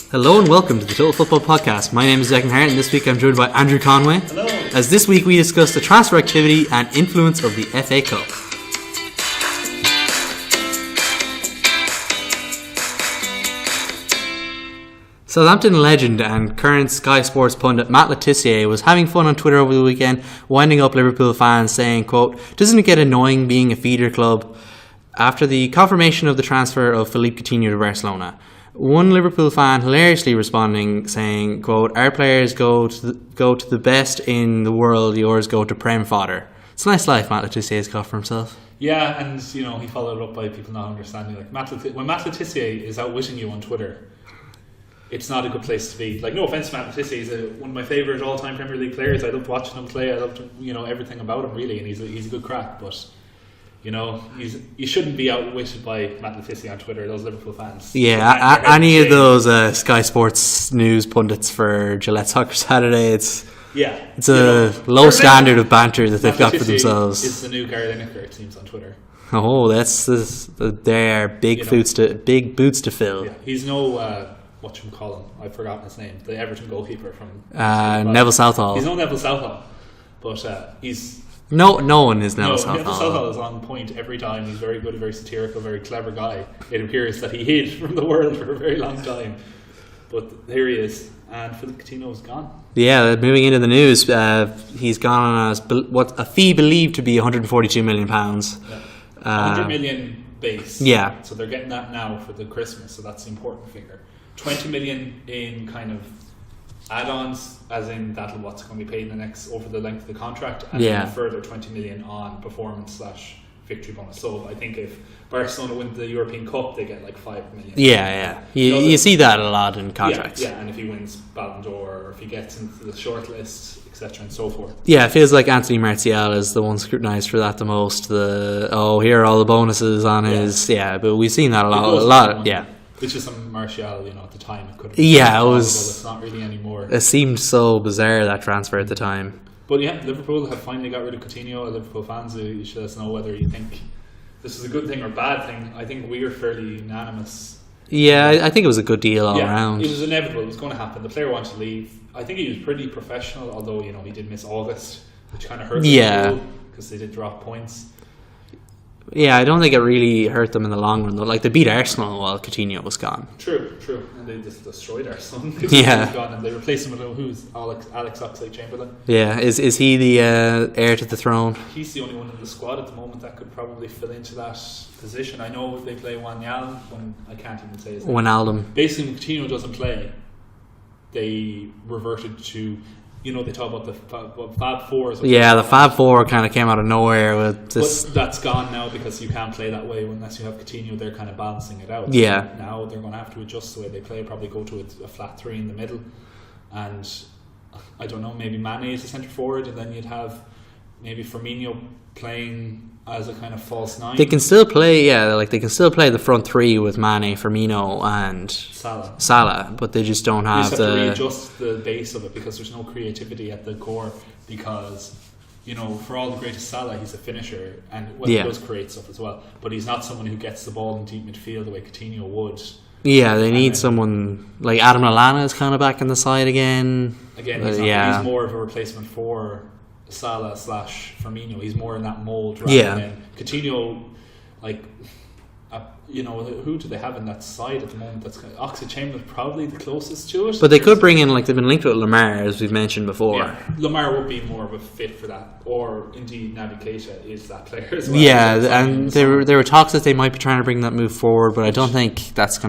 Hello and welcome to the Total Football Podcast. My name is Declan Hart and this week I'm joined by Andrew Conway. Hello. As this week we discuss the transfer activity and influence of the FA Cup. Southampton legend and current Sky Sports pundit Matt Le Tissier was having fun on Twitter over the weekend, winding up Liverpool fans saying, quote, "Doesn't it get annoying being a feeder club?" after the confirmation of the transfer of Philippe Coutinho to Barcelona. One Liverpool fan hilariously responding, saying, quote, "Our players go to the best in the world, yours go to Prem fodder." It's a nice life Matt Le Tissier's got for himself. Yeah, and he followed up by people not understanding. Like when Matt Le Tissier is outwitting you on Twitter, it's not a good place to be. Like, no offense to Matt Le Tissier, he's one of my favourite all-time Premier League players. I loved watching him play. I loved everything about him really, and he's a good crack. But you shouldn't be outwitted by Matt Le Tissier on Twitter. Those Liverpool fans. Yeah, any of those Sky Sports news pundits for Gillette Soccer Saturday, it's a low standard of banter that they've got for themselves. It's the new Gary Lineker, it seems, on Twitter. Oh, they're big boots to fill. Yeah, he's no whatchamacallit, I've forgotten his name, the Everton goalkeeper from Neville Southall. He's no Neville Southall, but he's no one is Neville Southall. Neville Southall is on point every time. He's very good, a very satirical, very clever guy. It appears that he hid from the world for a very long time, but here he is, and Philippe Coutinho is gone. Yeah, moving into the news, he's gone on a fee believed to be £142 million. Yeah. 100 million base. Yeah. So they're getting that now for the Christmas, so that's the important figure. 20 million in kind of add-ons, as in what's going to be paid over the length of the contract, and then a further 20 million on performance/victory bonus. So I think if Barcelona win the European Cup, they get like 5 million. Yeah. You see that a lot in contracts. Yeah, and if he wins Ballon d'Or, or if he gets into the shortlist, etc. and so forth. Yeah, it feels like Anthony Martial is the one scrutinised for that the most. Here are all the bonuses on his. Yeah, but we've seen that a lot. Yeah. Which is some Martial, at the time it could have been. Yeah, it was. It's not really anymore. It seemed so bizarre, that transfer at the time. But yeah, Liverpool have finally got rid of Coutinho. Liverpool fans, you should let us know whether you think this is a good thing or bad thing. I think we are fairly unanimous. Yeah, I think it was a good deal all around. It was inevitable. It was going to happen. The player wanted to leave. I think he was pretty professional, although he did miss August, which kind of hurt Liverpool because they did drop points. Yeah, I don't think it really hurt them in the long run though. Like, they beat Arsenal while Coutinho was gone. True. And they just destroyed Arsenal. Yeah. Was gone, and they replaced him with who's Alex Oxlade-Chamberlain. Yeah, is he the heir to the throne? He's the only one in the squad at the moment that could probably fill into that position. I know if they play Wijnaldum, I can't even say his name. Wijnaldum. Basically, when Coutinho doesn't play, they reverted to. They talk about the Fab Four. Yeah, the Fab Four kind of came out of nowhere with this. But that's gone now because you can't play that way unless you have Coutinho. They're kind of balancing it out. Yeah. So now they're going to have to adjust the way they play. Probably go to a flat three in the middle, and I don't know. Maybe Mane is a centre forward, and then you'd have maybe Firmino playing as a kind of false nine. They can still play, they can still play the front three with Mane, Firmino, and Salah, but they just don't have to readjust the base of it because there's no creativity at the core. Because for all the greatest Salah, he's a finisher, and he does create stuff as well. But he's not someone who gets the ball in deep midfield the way Coutinho would. Yeah, they need someone like Adam Lallana is kind of back in the side again. He's more of a replacement for Salah / Firmino. He's more in that mould rather than Coutinho. Who do they have in that side at the moment? That's Oxlade-Chamberlain probably the closest to it. But they could bring in, they've been linked with Lamar, as we've mentioned before. Yeah, Lamar would be more of a fit for that, or indeed Naby Keita is that player as well. Yeah, and there were talks that they might be trying to bring that move forward, but I don't think that's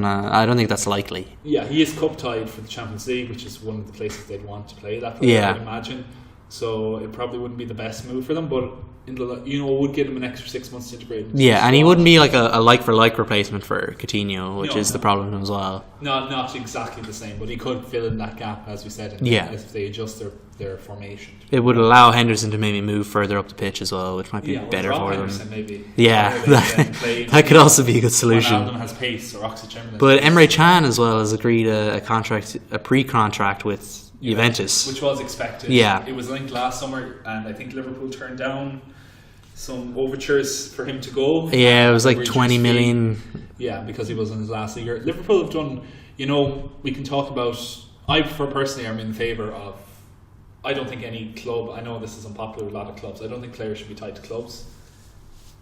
likely. Yeah, he is cup tied for the Champions League, which is one of the places they'd want to play that player, I'd imagine. So it probably wouldn't be the best move for them, but it would give him an extra 6 months to integrate. Yeah, and he wouldn't be like a like-for-like replacement for Coutinho, which is the problem as well. Not exactly the same, but he could fill in that gap, as we said, if they adjust their formation. It would allow Henderson to maybe move further up the pitch as well, which might be better for them. Maybe. Yeah, that could also be a good solution. Wijnaldum has pace, or Oxlade-Chamberlain. But Emre Can as well has agreed a pre-contract with Juventus, which was expected. Yeah, it was linked last summer, and I think Liverpool turned down some overtures for him to go. Yeah, it was like 20 million. Yeah, because he was in his last year. Liverpool have done we can talk about. Personally, I'm in favour of. I don't think any club. I know this is unpopular with a lot of clubs. I don't think players should be tied to clubs.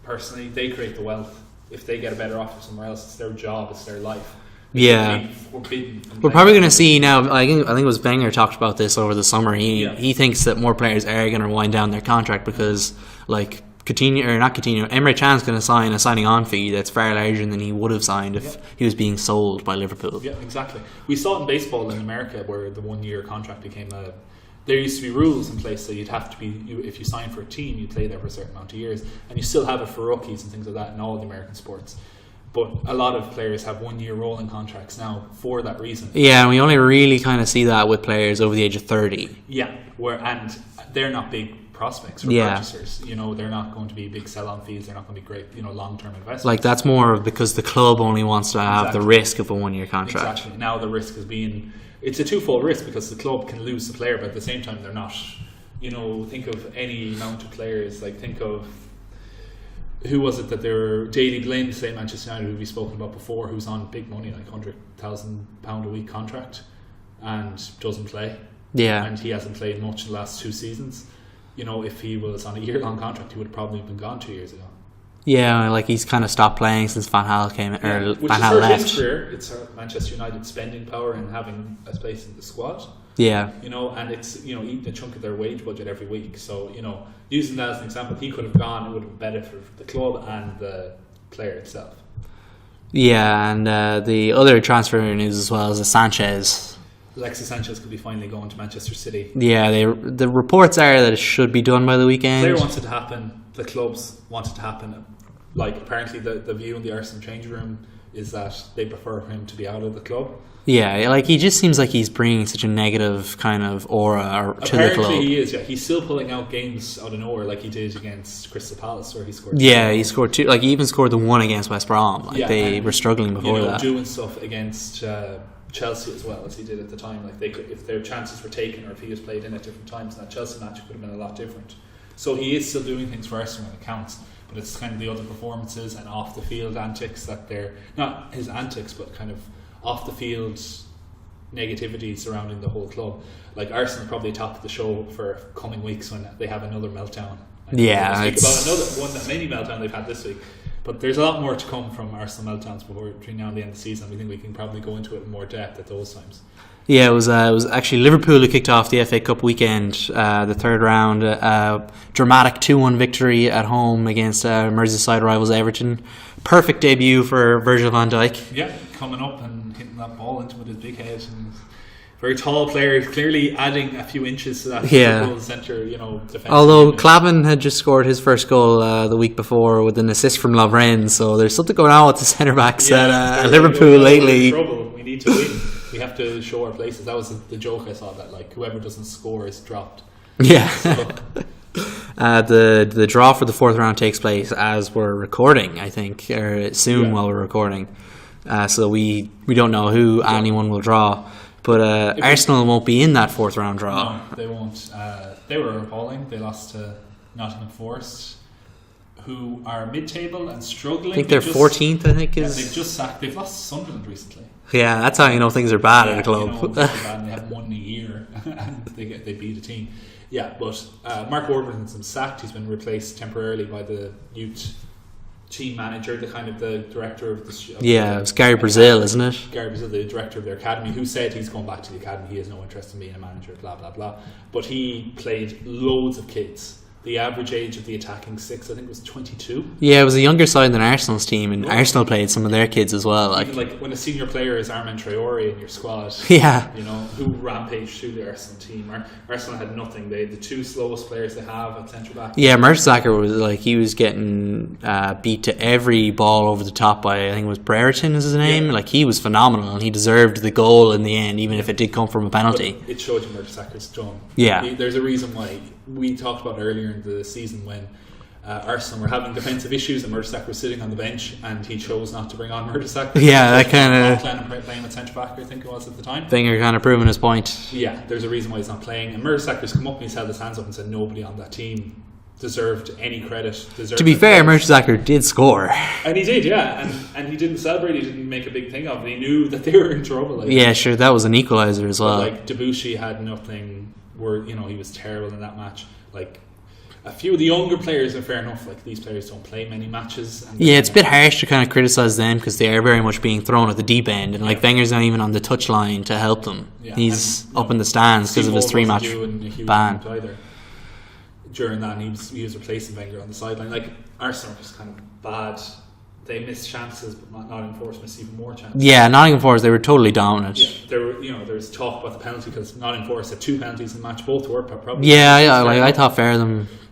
Personally, they create the wealth. If they get a better offer somewhere else, it's their job, it's their life. Yeah, we're probably going to see now. I think it was Wenger talked about this over the summer. He thinks that more players are going to wind down their contract because, like Emre Can's going to sign a signing on fee that's far larger than he would have signed if he was being sold by Liverpool. Yeah, exactly. We saw it in baseball in America where the 1 year contract became a. There used to be rules in place, so you'd have to be. If you sign for a team, you play there for a certain amount of years, and you still have it for rookies and things like that in all the American sports. But a lot of players have 1 year rolling contracts now for that reason. Yeah, and we only really kind of see that with players over the age of 30. Yeah, and they're not big prospects or purchasers. They're not going to be big sell-on fees. They're not going to be great, long-term investments. Like that's more because the club only wants to have the risk of a 1 year contract. Exactly. Now the risk is it's a twofold risk because the club can lose the player, but at the same time they're not. Think of any amount of players. Like think of. Who was it that they were Daley Blind, say Manchester United, who we've spoken about before, who's on big money, like £100,000 a week contract, and doesn't play. Yeah, and he hasn't played much in the last 2 seasons. If he was on a year-long contract, he would have probably been gone 2 years ago. Yeah, like he's kind of stopped playing since Van Gaal came which Van Gaal left. His career. It's hurt Manchester United's spending power and having a place in the squad. Yeah, and it's eating a chunk of their wage budget every week. So using that as an example, he could have gone. It would have been better for the club and the player itself. Yeah, and the other transfer news as well is Sanchez. Alexis Sanchez could be finally going to Manchester City. Yeah, the reports are that it should be done by the weekend. The player wants it to happen. The clubs want it to happen. Like apparently the view in the Arsenal change room is that they prefer him to be out of the club. Yeah, like he just seems like he's bringing such a negative kind of aura to the club. Apparently he is, yeah. He's still pulling out games out of nowhere like he did against Crystal Palace where he scored. Yeah, he scored 2. Like he even scored the one against West Brom. Like they were struggling before that. Doing stuff against Chelsea as well as he did at the time. Like they could, if their chances were taken or if he was played in at different times, that Chelsea match could have been a lot different. So he is still doing things for Arsenal when it counts. But it's kind of the other performances and off the field antics that they're not his antics, but kind of off the field negativity surrounding the whole club. Like Arsenal probably top of the show for coming weeks when they have another meltdown. Yeah, it's about another one that mini meltdown they've had this week. But there's a lot more to come from Arsenal meltdowns between now and the end of the season. We think we can probably go into it in more depth at those times. Yeah, it was actually Liverpool who kicked off the FA Cup weekend, the third round, dramatic 2-1 victory at home against Merseyside rivals Everton. Perfect debut for Virgil van Dijk. Yeah, coming up and hitting that ball into with his big head. And very tall player, clearly adding a few inches to that Liverpool centre, defence. Although Clapham had just scored his first goal the week before with an assist from Lovren, so there's something going on with the centre backs at Liverpool lately. We're in trouble. We need to win. We have to show our places. That was the joke I saw, that like whoever doesn't score is dropped. Yeah. So. The draw for the fourth round takes place as we're recording, I think, or soon while we're recording. So we don't know who anyone will draw. But Arsenal won't be in that fourth round draw. No, they won't. They were appalling. They lost to Nottingham Forest, who are mid-table and struggling. I think they're 14th, I think. They've lost to Sunderland recently. Yeah, that's how you know things are bad at a club. They have won a year and they beat a team. Yeah, but Mark Warburton's been sacked. He's been replaced temporarily by the youth team manager, the director of the. It's Gary Brazil, isn't it? Gary Brazil, the director of their academy, who said he's going back to the academy. He has no interest in being a manager. Blah blah blah. But he played loads of kids. The average age of the attacking six, I think, was 22. Yeah, it was a younger side than Arsenal's team, and Arsenal played some of their kids as well. Like when a senior player is Armand Traore in your squad, who rampaged through the Arsenal team. Arsenal had nothing. They had the two slowest players they have at centre back. Yeah, Mertesacker was getting beat to every ball over the top by, I think it was Brereton is his name. Like he was phenomenal, and he deserved the goal in the end, even if it did come from a penalty. But it showed you Mertesacker's done. Yeah, there's a reason why. We talked about earlier in the season when Arsenal were having defensive issues and Mertesacker was sitting on the bench and he chose not to bring on Mertesacker. Yeah, that kind of playing at centre back, I think it was at the time. Wenger kind of proving his point. Yeah, there's a reason why he's not playing. And Mertesacker's come up and he's held his hands up and said nobody on that team deserved any credit. To be fair, Mertesacker did score. And he did, yeah. And he didn't celebrate, he didn't make a big thing of it. He knew that they were in trouble. Like, yeah, sure, that was an equaliser as well. But, like, Debussy had nothing, he was terrible in that match. Like, a few of the younger players are fair enough. Like, these players don't play many matches. And yeah, it's a bit harsh to kind of criticise them because they are very much being thrown at the deep end. And, like, Wenger's not even on the touchline to help them. Yeah. He's up in the stands because of his 3-match ban. Either. During that, and he was replacing Wenger on the sideline. Like, Arsenal was kind of bad. They missed chances, but Nottingham Forest missed even more chances. Yeah, Nottingham Forest, they were totally dominant. Yeah, there's talk about the penalty because Nottingham Forest had 2 penalties in the match. Both were probably. Yeah, I thought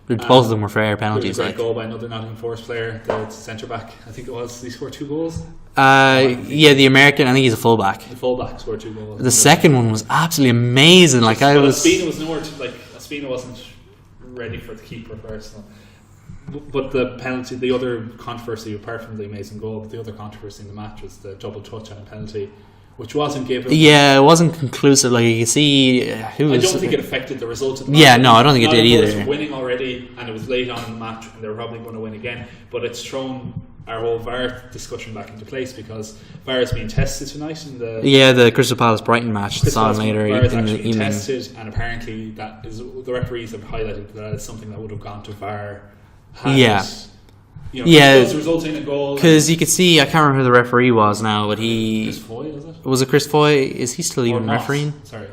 both of them were fair penalties. There was a great goal by another Nottingham Forest player, the centre back. I think it was. Did he score 2 goals? Yeah, the American. I think he's a fullback. The fullback scored 2 goals. The second one was absolutely amazing. Like Ospina was nowhere to, like, Ospina wasn't ready for the keeper for Arsenal. But the penalty, the other controversy, apart from the amazing goal, the other controversy in the match was the double touch and a penalty, which wasn't given. Yeah, it wasn't conclusive. Like, you can see, I don't think it affected the result of the match. Yeah, no, I don't think it did either. Were winning already, and it was late on in the match, and they were probably going to win again. But it's thrown our whole VAR discussion back into place because VAR is being tested tonight in the Crystal Palace Brighton match. It's on later VAR is in the actually evening. tested, and apparently that is the referees have highlighted that it's something that would have gone to VAR. Those result in a goal. Because you could see, I can't remember who the referee was now, but he... Chris Foy, was it? Was it Chris Foy? Is he still even refereeing? Sorry.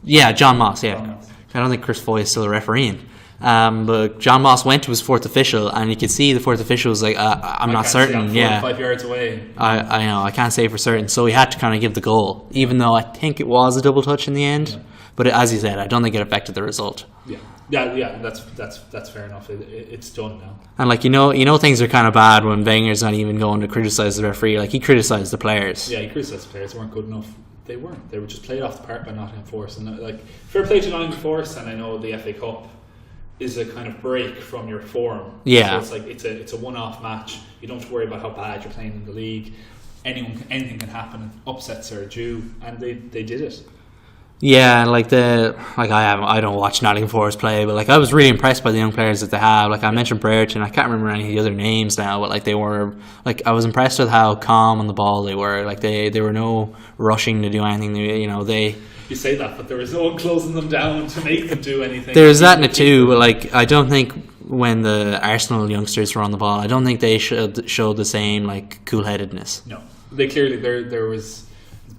Yeah, John Moss, yeah. John Moss. I don't think Chris Foy is still refereeing. But John Moss went to his 4th official, and you could see the 4th official was like, I'm not certain. Yeah, 5 yards away. I know, I can't say for certain. So he had to kind of give the goal, even though I think it was a double touch in the end. Yeah. But as you said, I don't think it affected the result. Yeah. That's fair enough. It's done now. And like you know, things are kind of bad when Wenger's not even going to criticise the referee. Like, he criticised the players. Yeah, he criticised the players. They weren't good enough. They weren't. They were just played off the park by Nottingham Forest. And like, fair play to Nottingham Forest. And I know the FA Cup is a kind of break from your form. Yeah. So it's like it's a one-off match. You don't have to worry about how bad you're playing in the league. Anything can happen. Upsets are due, and they did it. Yeah, I don't watch Nottingham Forest play, but like, I was really impressed by the young players that they have. Like, I mentioned Brereton, I can't remember any of the other names now, but like, they were like, I was impressed with how calm on the ball they were. Like, they were no rushing to do anything. You say that, but there was no one closing them down to make them do anything. There's that in it too, but like, I don't think when the Arsenal youngsters were on the ball, I don't think they showed the same like cool-headedness. No, they clearly there was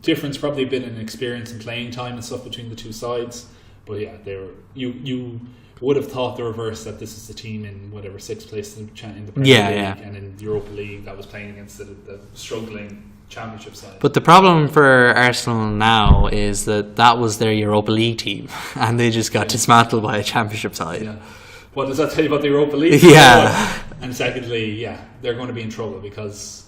difference, probably been in experience and playing time and stuff between the two sides. But yeah, you would have thought the reverse, that this is the team in whatever 6th place in the Premier League and in the Europa League that was playing against the struggling Championship side. But the problem for Arsenal now is that was their Europa League team, and they just got dismantled by a Championship side. Yeah. What does that tell you about the Europa League? Yeah. And secondly, yeah, they're going to be in trouble because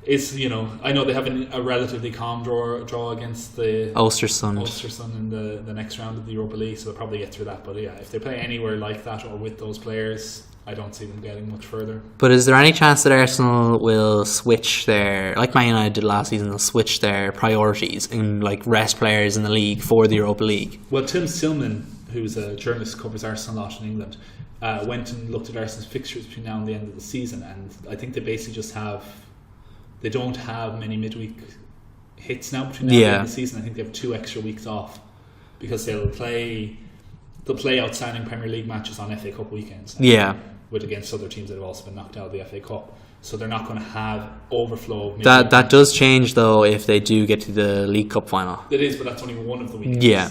it's, I know they have a relatively calm draw against the Östersund in the next round of the Europa League, so they'll probably get through that. But yeah, if they play anywhere like that or with those players, I don't see them getting much further. But is there any chance that Arsenal will switch like Man United did last season, they'll switch their priorities and like rest players in the league for the Europa League? Well, Tim Stillman, who's a journalist who covers Arsenal a lot in England, went and looked at Arsenal's fixtures between now and the end of the season, and I think they basically they don't have many midweek hits now between now and the end of the season. I think they have 2 extra weeks off because they'll play outstanding Premier League matches on FA Cup weekends. Against other teams that have also been knocked out of the FA Cup. So they're not going to have overflow. That does change though if they do get to the League Cup final. It is, but that's only one of the weekends. Yeah.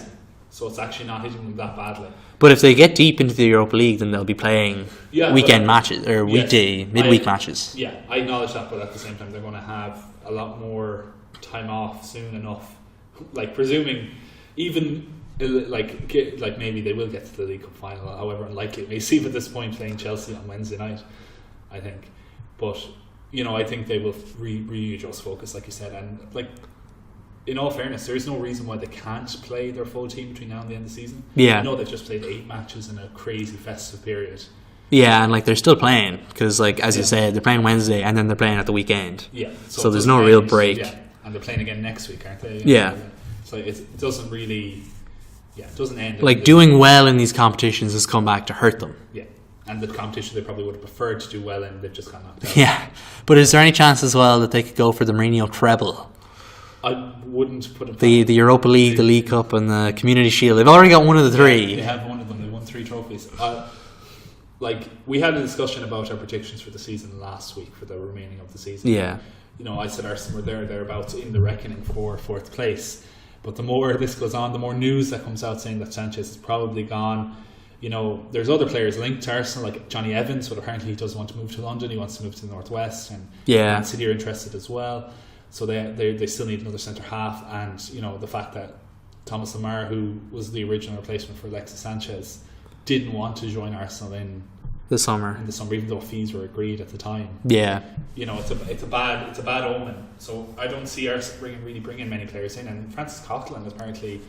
So it's actually not hitting them that badly. But if they get deep into the Europa League, then they'll be playing weekend matches or midweek matches. Yeah, I acknowledge that, but at the same time, they're going to have a lot more time off soon enough. Like, presuming even like maybe they will get to the League Cup final, however unlikely it may seem at this point, playing Chelsea on Wednesday night, I think. But I think they will readjust focus, like you said, and like, in all fairness, there is no reason why they can't play their full team between now and the end of the season. Yeah. I know they've just played 8 matches in a crazy festive period. Yeah, and like, they're still playing because, like, as you said, they're playing Wednesday and then they're playing at the weekend. Yeah. So there's no real break. Yeah, and they're playing again next week, aren't they? Yeah. So it doesn't really, Yeah, it doesn't end. Like, doing well in these competitions has come back to hurt them. Yeah, and the competition they probably would have preferred to do well in, they've just got knocked out. Yeah, but is there any chance as well that they could go for the Mourinho treble? I wouldn't put it. The Europa League, the League Cup, and the Community Shield. They've already got one of the three. They have one of them. They won 3 trophies. Like, we had a discussion about our predictions for the season last week, for the remaining of the season. Yeah. You know, I said Arsenal were thereabouts in the reckoning for 4th place. But the more this goes on, the more news that comes out saying that Sanchez is probably gone. You know, there's other players linked to Arsenal, like Johnny Evans, but apparently he doesn't want to move to London. He wants to move to the Northwest, and Man City are interested as well. So they still need another centre half, and you know the fact that Thomas Lemar, who was the original replacement for Alexis Sanchez, didn't want to join Arsenal in the summer, even though fees were agreed at the time. Yeah, you know, it's a bad omen. So I don't see Arsenal bringing many players in. And Francis Coquelin, apparently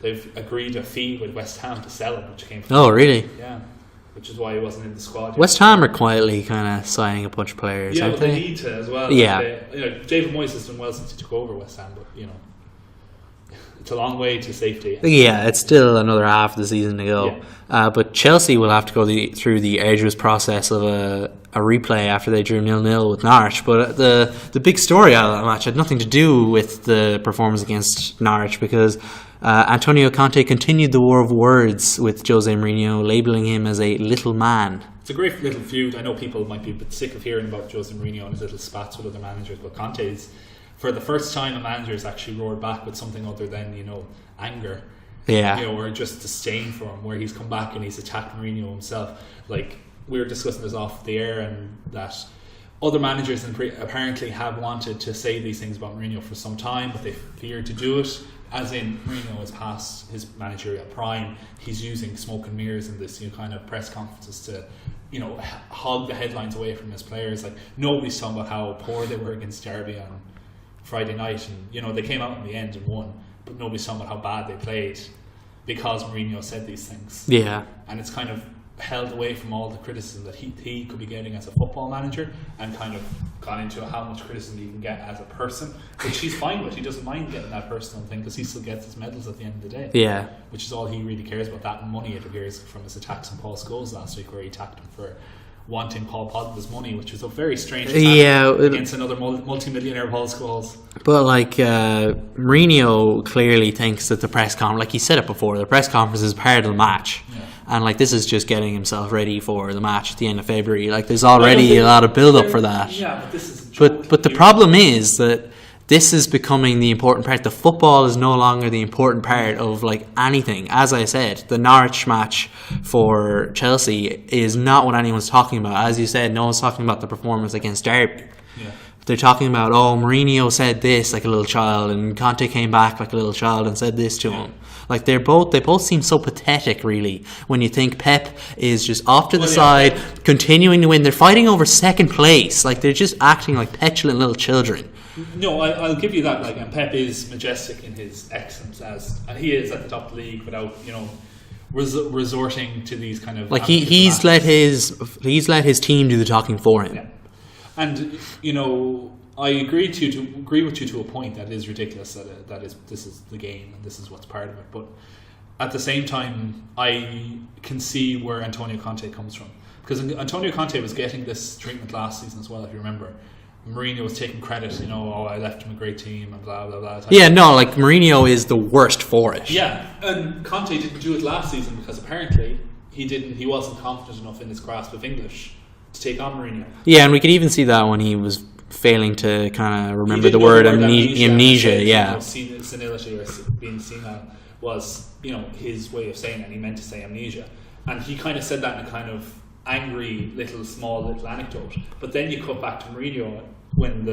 they've agreed a fee with West Ham to sell him, which came from really? Yeah, which is why he wasn't in the squad yet. West Ham are quietly kind of signing a bunch of players. Yeah, but they need to as well. Yeah, David Moyes has done well since he took over West Ham, but you know, it's a long way to safety. Yeah, it's still another half of the season to go. Yeah. But Chelsea will have to go through the arduous process of a replay after they drew 0-0 with Norwich. But the big story out of that match had nothing to do with the performance against Norwich, because Antonio Conte continued the war of words with Jose Mourinho, labelling him as a little man. It's a great little feud. I know people might be a bit sick of hearing about Jose Mourinho and his little spats with other managers, but Conte's, for the first time, a manager has actually roared back with something other than, you know, anger. Yeah. You know, or just disdain for him, where he's come back and he's attacked Mourinho himself. Like, we were discussing this off the air, and that other managers apparently have wanted to say these things about Mourinho for some time, but they feared to do it. As in, Mourinho is past his managerial prime. He's using smoke and mirrors in this, you know, kind of press conferences to, you know, hog the headlines away from his players. Like, nobody's talking about how poor they were against Derby on Friday night, and you know they came out in the end and won, but nobody's talking about how bad they played because Mourinho said these things. Yeah, and it's kind of held away from all the criticism that he could be getting as a football manager, and kind of gone into how much criticism he can get as a person, which he's fine with. He doesn't mind getting that personal thing because he still gets his medals at the end of the day. Yeah, which is all he really cares about. That money, it appears, from his attacks on Paul Scholes last week, where he attacked him for wanting Paul Pogba's money, which was a very strange attack against another multi-millionaire Paul Scholes. But like Mourinho clearly thinks that the press conference, like he said it before, the press conference is part of the match. Yeah. And like this is just getting himself ready for the match at the end of February. Like there's already a lot of build-up for that. Yeah, but this is a joke. But the problem is that this is becoming the important part. The football is no longer the important part of like anything. As I said, the Norwich match for Chelsea is not what anyone's talking about. As you said, no one's talking about the performance against Derby. Yeah. They're talking about, Mourinho said this like a little child, and Conte came back like a little child and said this to him. Like they both seem so pathetic, really. When you think Pep is just off to the side, continuing to win. They're fighting over second place. Like they're just acting like petulant little children. No, I'll give you that. Like, and Pep is majestic in his excellence, and he is at the top of the league without, you know, resorting to these kind of like he's let his team do the talking for him. Yeah. And you know, I agree with you to a point that it is ridiculous that this is the game and this is what's part of it. But at the same time, I can see where Antonio Conte comes from, because Antonio Conte was getting this treatment last season as well, if you remember. Mourinho was taking credit, you know, I left him a great team and blah blah blah. Yeah, no, like Mourinho is the worst for it. Yeah, and Conte didn't do it last season because apparently he wasn't confident enough in his grasp of English to take on Mourinho. Yeah, and we could even see that when he was failing to kind of remember the word amnesia. Yeah, you know, senility or being senile was, you know, his way of saying it, and he meant to say amnesia, and he kind of said that in a kind of angry little anecdote. But then you cut back to Mourinho when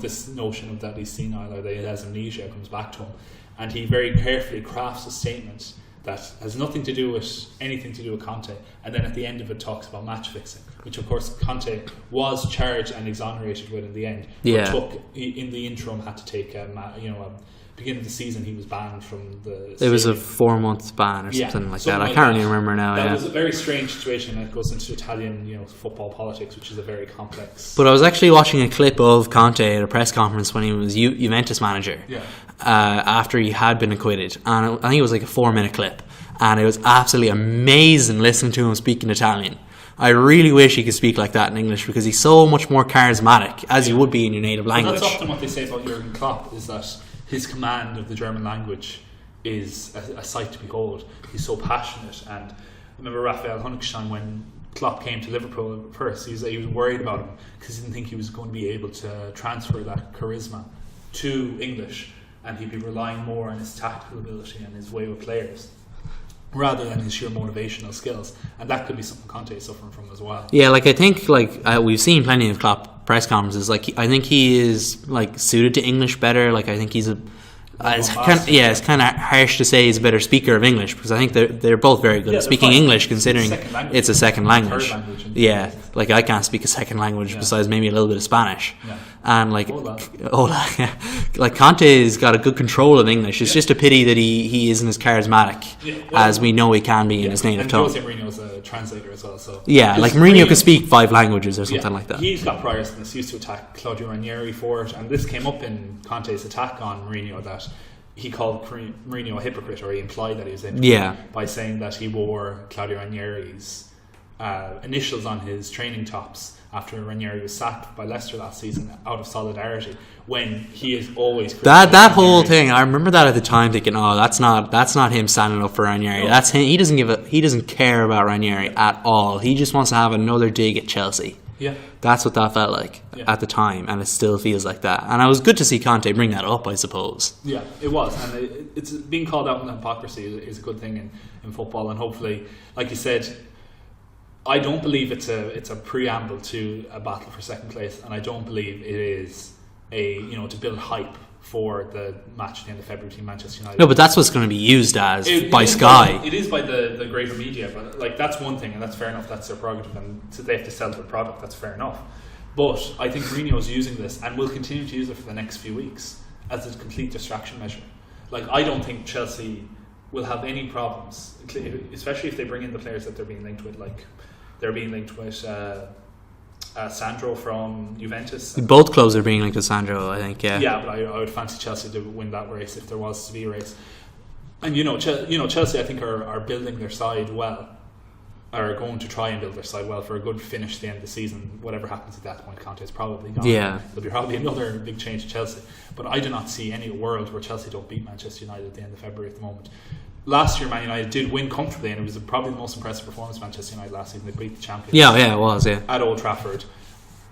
this notion of that he's senile or that he has amnesia comes back to him, and he very carefully crafts a statement that has anything to do with Conte, and then at the end of it talks about match fixing, which of course Conte was charged and exonerated with in the end. Yeah. But in the interim had to take beginning of the season he was banned from the It was a 4-month ban or something like that. I can't really remember now. That was a very strange situation, and it goes into Italian, you know, football politics, which is a very complex. But I was actually watching a clip of Conte at a press conference when he was Juventus manager. Yeah. After he had been acquitted, and I think it was like a 4-minute clip, and it was absolutely amazing listening to him speak in Italian. I really wish he could speak like that in English, because he's so much more charismatic, as you would be in your native language. That's often what they say about Jurgen Klopp, is that his command of the German language is a sight to behold. He's so passionate. And I remember Raphael Honigstein, when Klopp came to Liverpool first, he was worried about him because he didn't think he was going to be able to transfer that charisma to English, and he'd be relying more on his tactical ability and his way with players rather than his sheer motivational skills. And that could be something Conte is suffering from as well. Yeah, like I think we've seen plenty of Klopp press conferences. Like I think he is like suited to English better. Like I think he's it's kind of harsh to say he's a better speaker of English, because I think they're both very good at speaking English, considering it's a second language. Yeah, like I can't speak a second language besides maybe a little bit of Spanish. Yeah. And like like Conte's got a good control of English. It's just a pity that he isn't as charismatic as we know he can be in his native tongue. Jose Mourinho's a translator as well, so like Mourinho could speak 5 languages or something like that. He's got priors in this. He used to attack Claudio Ranieri for it, and this came up in Conte's attack on Mourinho, that he called Mourinho a hypocrite, or he implied that he was a hypocrite by saying that he wore Claudio Ranieri's initials on his training tops after Ranieri was sacked by Leicester last season out of solidarity, when he is always that whole thing. I remember that at the time, thinking, oh, that's not him standing up for Ranieri. No. That's him. He doesn't care about Ranieri at all. He just wants to have another dig at Chelsea. Yeah, that's what that felt like at the time, and it still feels like that. And it was good to see Conte bring that up, I suppose. Yeah, it was, and it's being called out on hypocrisy is a good thing in football, and hopefully, like you said, I don't believe it's a preamble to a battle for second place, and I don't believe it is to build hype for the match at the end of February between Manchester United. No, but that's what's going to be used as by Sky. It is by the greater media, but like that's one thing, and that's fair enough. That's their prerogative, and they have to sell their product. That's fair enough. But I think Mourinho is using this, and will continue to use it for the next few weeks, as a complete distraction measure. Like, I don't think Chelsea will have any problems, especially if they bring in the players that they're being linked with. Like, they're being linked with Sandro from Juventus. Both clubs are being linked with Sandro, I think. Yeah, but I would fancy Chelsea to win that race if there was to be a race. And Chelsea, I think, are building their side well, are going to try and build their side well for a good finish at the end of the season. Whatever happens at that point, Conte is probably gone. Yeah, there'll be probably another big change to Chelsea. But I do not see any world where Chelsea don't beat Manchester United at the end of February at the moment. Last year, Man United did win comfortably, and it was probably the most impressive performance of Manchester United last season. They beat the champions. Yeah, it was. Yeah, at Old Trafford.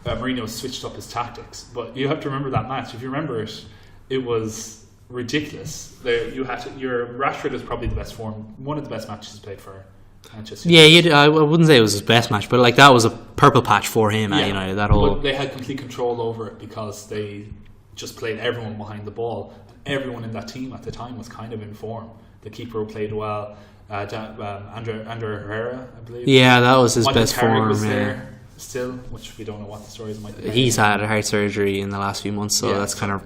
Mourinho switched up his tactics, but you have to remember that match. If you remember it, it was ridiculous. Rashford is probably the best form, one of the best matches he's played for Manchester United. Yeah, I wouldn't say it was his best match, but like that was a purple patch for him at United. But they had complete control over it because they just played everyone behind the ball. Everyone in that team at the time was kind of in form. The keeper played well. Andrew Herrera, I believe. Yeah, that was his Michael best Carrick form. was there still, which we don't know what the stories might be. He's had a heart surgery in the last few months, so that's kind of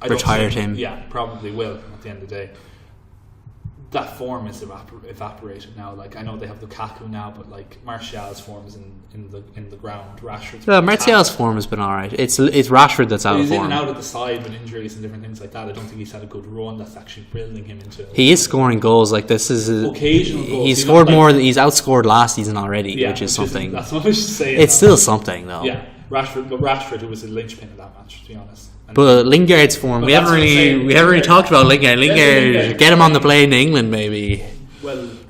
retired him. Yeah, probably will at the end of the day. That form is evaporated now. Like, I know they have Lukaku now, but like Martial's form is in the ground. Rashford's Martial's form has been alright. It's Rashford that's out of form. He's in and out of the side with injuries and different things like that. I don't think he's had a good run that's actually building him into. He is scoring goals. Like, this is occasional goals. He's scored more. He's outscored last season already, which is something. That's what I was saying. It's still something, though. Yeah, Rashford, who was a linchpin in that match, to be honest. But Lingard's form, we haven't really talked about Lingard. Lingard, get him on the plane to England, maybe.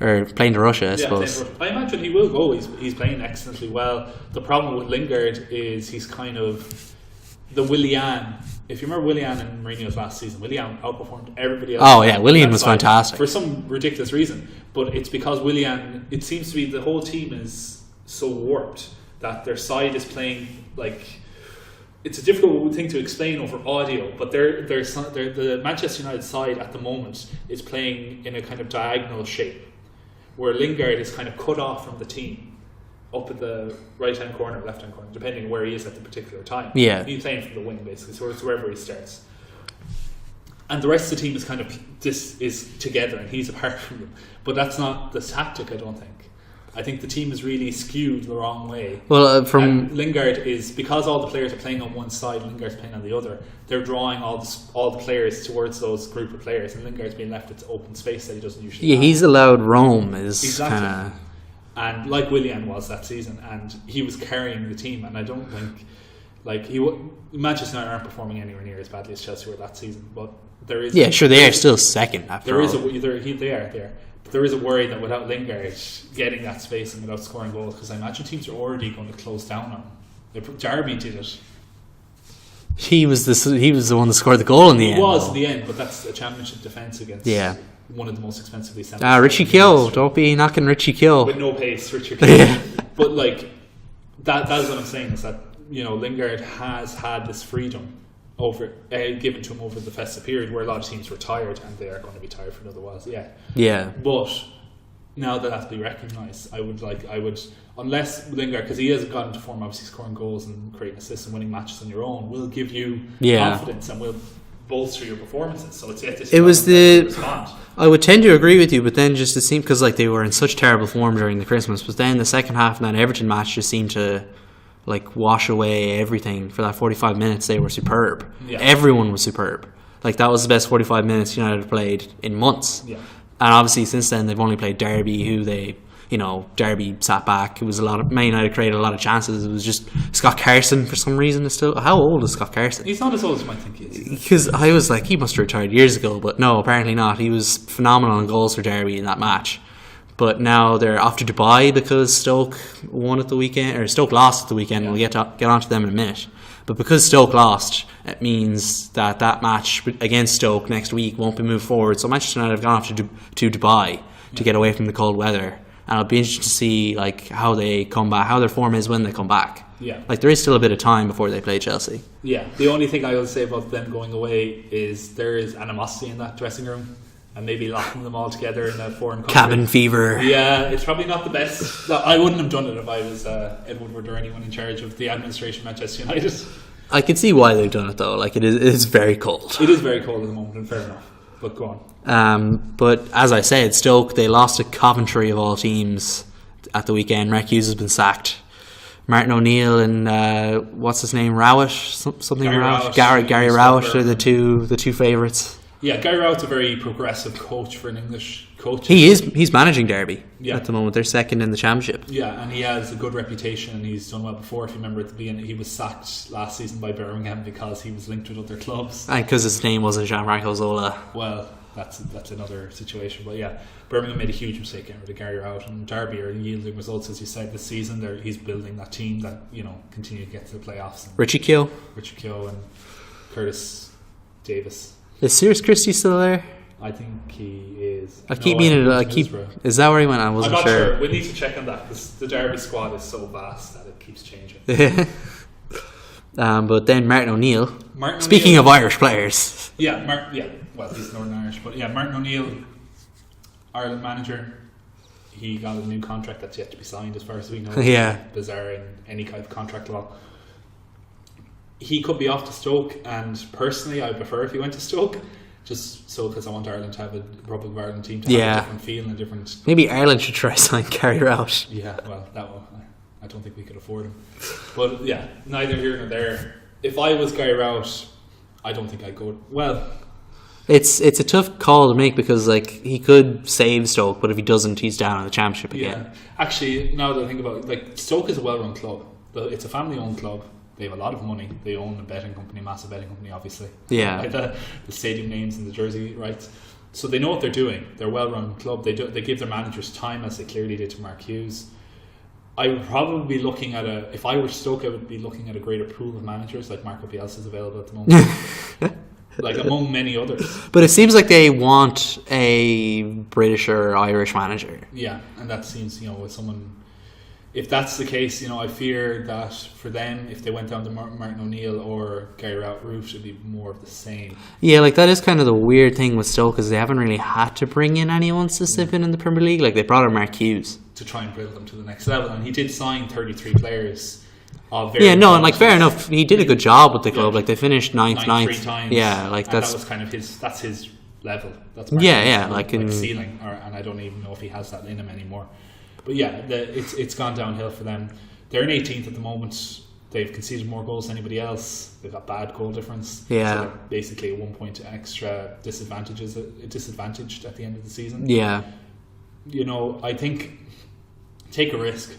Or plane to Russia, I suppose. I imagine he will go. He's playing excellently well. The problem with Lingard is he's kind of the Willian. If you remember Willian in Mourinho's last season, Willian outperformed everybody else. Oh yeah, Willian was fantastic for some ridiculous reason. But it's because Willian. It seems to be the whole team is so warped that their side is playing like. It's a difficult thing to explain over audio, but the Manchester United side at the moment is playing in a kind of diagonal shape, where Lingard is kind of cut off from the team, up at the right-hand corner, left-hand corner, depending on where he is at the particular time. Yeah, he's playing from the wing basically, so it's wherever he starts. And the rest of the team is together, and he's apart from them. But that's not the tactic, I don't think. The I think the team is really skewed the wrong way. Well, and Lingard is, because all the players are playing on one side, Lingard's playing on the other. They're drawing all the players towards those group of players, and Lingard's being left with open space that he doesn't usually. Yeah, have. he's allowed roam. Is exactly. kind of. And like Willian was that season, and he was carrying the team. And I don't think, like Manchester United aren't performing anywhere near as badly as Chelsea were that season. But there is. Yeah, sure, they are still second. After there all. is they are. But there is a worry that without Lingard getting that space and without scoring goals, because I imagine teams are already going to close down on him. Derby did it. He was the one that scored the goal in the end. He was in the end, but that's a championship defence against. Yeah. One of the most expensively sent. Richie Keogh. Don't be knocking Richie Keogh. With no pace, Richie Keogh. But like that's what I'm saying, is that Lingard has had this freedom given to him over the festive period, where a lot of teams were tired, and they are going to be tired for another while. Yeah. But now that has to be recognised. I would unless Lingard, because he hasn't gotten to form, obviously scoring goals and creating assists and winning matches on your own, will give you confidence and will bolster your performances. So I would tend to agree with you, but then just it seemed, because like they were in such terrible form during the Christmas, but then the second half of that Everton match just seemed to like wash away everything. For that 45 minutes they were superb. Everyone was superb. Like that was the best 45 minutes United played in months. And obviously since then they've only played Derby, who they Derby sat back. It was Man United created a lot of chances. It was just Scott Carson for some reason is still. How old is Scott Carson? He's not as old as you might think he is. Because I was like, he must have retired years ago, but no, apparently not. He was phenomenal in goals for Derby in that match. But now they're off to Dubai because Stoke won at the weekend, or Stoke lost at the weekend. We'll get on to them in a minute. But because Stoke lost, it means that match against Stoke next week won't be moved forward. So Manchester United have gone off to Dubai to get away from the cold weather. And it'll be interesting to see like how they come back, how their form is when they come back. Like there is still a bit of time before they play Chelsea. The only thing I will say about them going away is there is animosity in that dressing room, and maybe locking them all together in a foreign country. Cabin fever. Yeah, it's probably not the best. I wouldn't have done it if I was Ed Woodward or anyone in charge of the administration of Manchester United. I can see why they've done it though. Like it is very cold. It is very cold at the moment, and fair enough. But go on. But as I said, Stoke, they lost to Coventry of all teams at the weekend. Mark Hughes has been sacked. Martin O'Neill and what's his name, Rowett, something Rowett. Gary Rowett are the two favourites. Yeah, Gary Rowett's a very progressive coach for an English coach. He's managing Derby at the moment. They're second in the championship. Yeah, and he has a good reputation, and he's done well before. If you remember at the beginning, he was sacked last season by Birmingham because he was linked with other clubs. And because his name wasn't Jean-Francois Zola. Well, that's another situation. But yeah, Birmingham made a huge mistake getting rid of Gary Rowett, and Derby are yielding results, as you said, this season. He's building that team that continue to get to the playoffs. Richie Keogh and Curtis Davis. Is Cyrus Christie still there? I think he is. Is that where he went? I wasn't I'm not sure. We need to check on that because the Derby squad is so vast that it keeps changing. But then Martin O'Neill. Speaking of Irish players. Well, he's Northern Irish, but Martin O'Neill, Ireland manager. He got a new contract that's yet to be signed, as far as we know. Bizarre in any kind of contract law. He could be off to Stoke, and personally I prefer if he went to Stoke, just so because I want Ireland to have a Republic of Ireland team to have a different feel and a different. Maybe Ireland should try sign Gary Rowett. Yeah, well, that one I don't think we could afford him. But yeah, neither here nor there. If I was Gary Rowett, I don't think I'd go. Well, it's a tough call to make because like he could save Stoke, but if he doesn't, he's down in the championship again. Actually, now that I think about it, like Stoke is a well-run club. It's a family-owned club. They have a lot of money. They own a betting company, massive betting company, obviously. Yeah. Like the stadium names and the jersey rights. So they know what they're doing. They're a well-run club. They give their managers time, as they clearly did to Mark Hughes. I would probably be looking at if I were Stoke, I would be looking at a greater pool of managers, like Marco Bielsa is available at the moment. Like among many others. But it seems like they want a British or Irish manager. Yeah, and that seems, with someone. If that's the case, I fear that for them, if they went down the Martin O'Neill or Gary Rowett route, it'd be more of the same. Yeah, like that is kind of the weird thing with Stoke, because they haven't really had to bring in anyone to step in the Premier League. Like they brought in Mark Hughes to try and build them to the next level, and he did sign 33 players. Fair enough. He did a good job with the club. Like they finished ninth. 3 times. Yeah, like that was kind of his level. That's like ceiling, and I don't even know if he has that in him anymore. But yeah, it's gone downhill for them. They're in 18th at the moment. They've conceded more goals than anybody else. They've got bad goal difference. Yeah. So they're basically a 1 point extra disadvantaged at the end of the season. Yeah. You know, I think take a risk.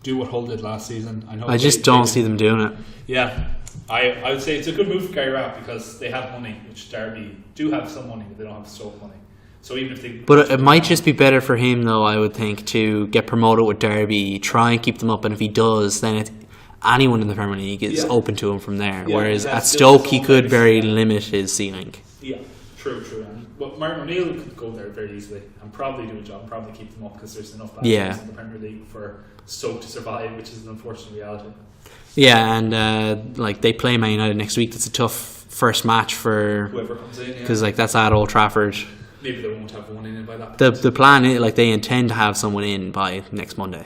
Do what Hull did last season. I just don't see them doing it. Yeah. I would say it's a good move for Gary Rapp because they have money, which Derby do have some money, but they don't have Stoke money. So even if they... But it might just be better for him, though, I would think, to get promoted with Derby, try and keep them up, and if he does, then anyone in the Premier League is open to him from there. Yeah, whereas at Stoke, he could very limit his ceiling. Yeah, true. But Martin O'Neill could go there very easily and probably do a job, probably keep them up because there's enough bad teams in the Premier League for Stoke to survive, which is an unfortunate reality. Yeah, and they play Man United next week. That's a tough first match for whoever comes in. Because that's at Old Trafford. Maybe they won't have one in by that point. The plan is they intend to have someone in by next Monday.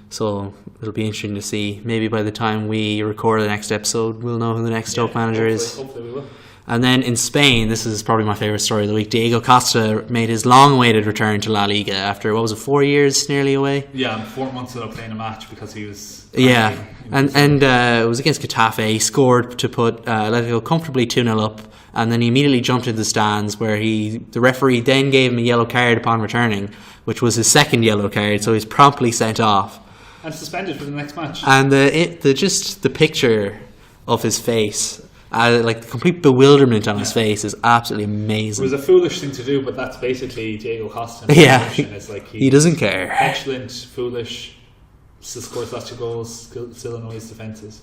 So it'll be interesting to see. Maybe by the time we record the next episode, we'll know who the next Stoke manager is. Hopefully we will. And then in Spain, this is probably my favourite story of the week. Diego Costa made his long-awaited return to La Liga after, 4 years nearly away? Yeah, 4 months without playing a match because he was... Yeah, and it was against Getafe. He scored to put Atletico comfortably 2-0 up, and then he immediately jumped into the stands where the referee then gave him a yellow card upon returning, which was his second yellow card, so he's promptly sent off. And suspended for the next match. And the picture of his face... the complete bewilderment on his face is absolutely amazing. It was a foolish thing to do, but that's basically Diego Costa. Yeah, he doesn't care. Petulant, foolish, still scores lots of goals, still annoys defences.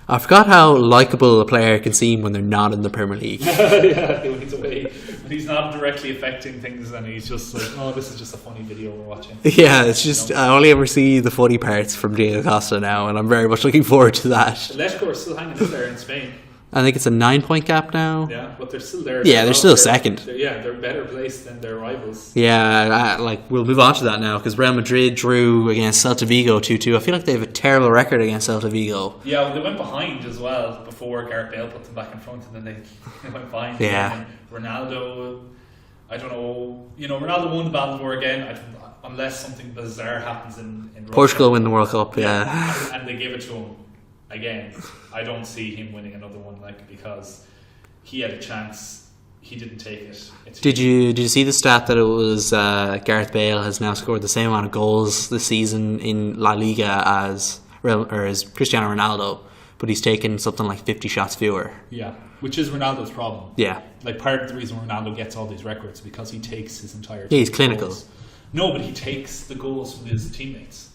I forgot how likeable a player can seem when they're not in the Premier League. Yeah, when he's away, when he's not directly affecting things, and he's just like, oh, this is just a funny video we're watching. Yeah, it's just I only ever see the funny parts from Diego Costa now, and I'm very much looking forward to that. Atletico are still hanging in there in Spain. I think it's a 9-point gap now. Yeah, but they're still there. Yeah, they're still second. They're better placed than their rivals. Yeah, we'll move on to that now because Real Madrid drew against Celta Vigo 2-2. I feel like they have a terrible record against Celta Vigo. Yeah, well, they went behind as well before Gareth Bale put them back in front, and then they went behind. Yeah. Ronaldo, I don't know. Ronaldo won the Ballon d'Or again, unless something bizarre happens in Portugal win the World Cup, yeah. And they give it to him again. I don't see him winning another one, because he had a chance, he didn't take it. Did you see the stat that it was Gareth Bale has now scored the same amount of goals this season in La Liga as Cristiano Ronaldo, but he's taken something like 50 shots fewer? Yeah, which is Ronaldo's problem. Yeah, part of the reason Ronaldo gets all these records because he takes his entire. Yeah, he's clinical. Goals. No, but he takes the goals from his teammates.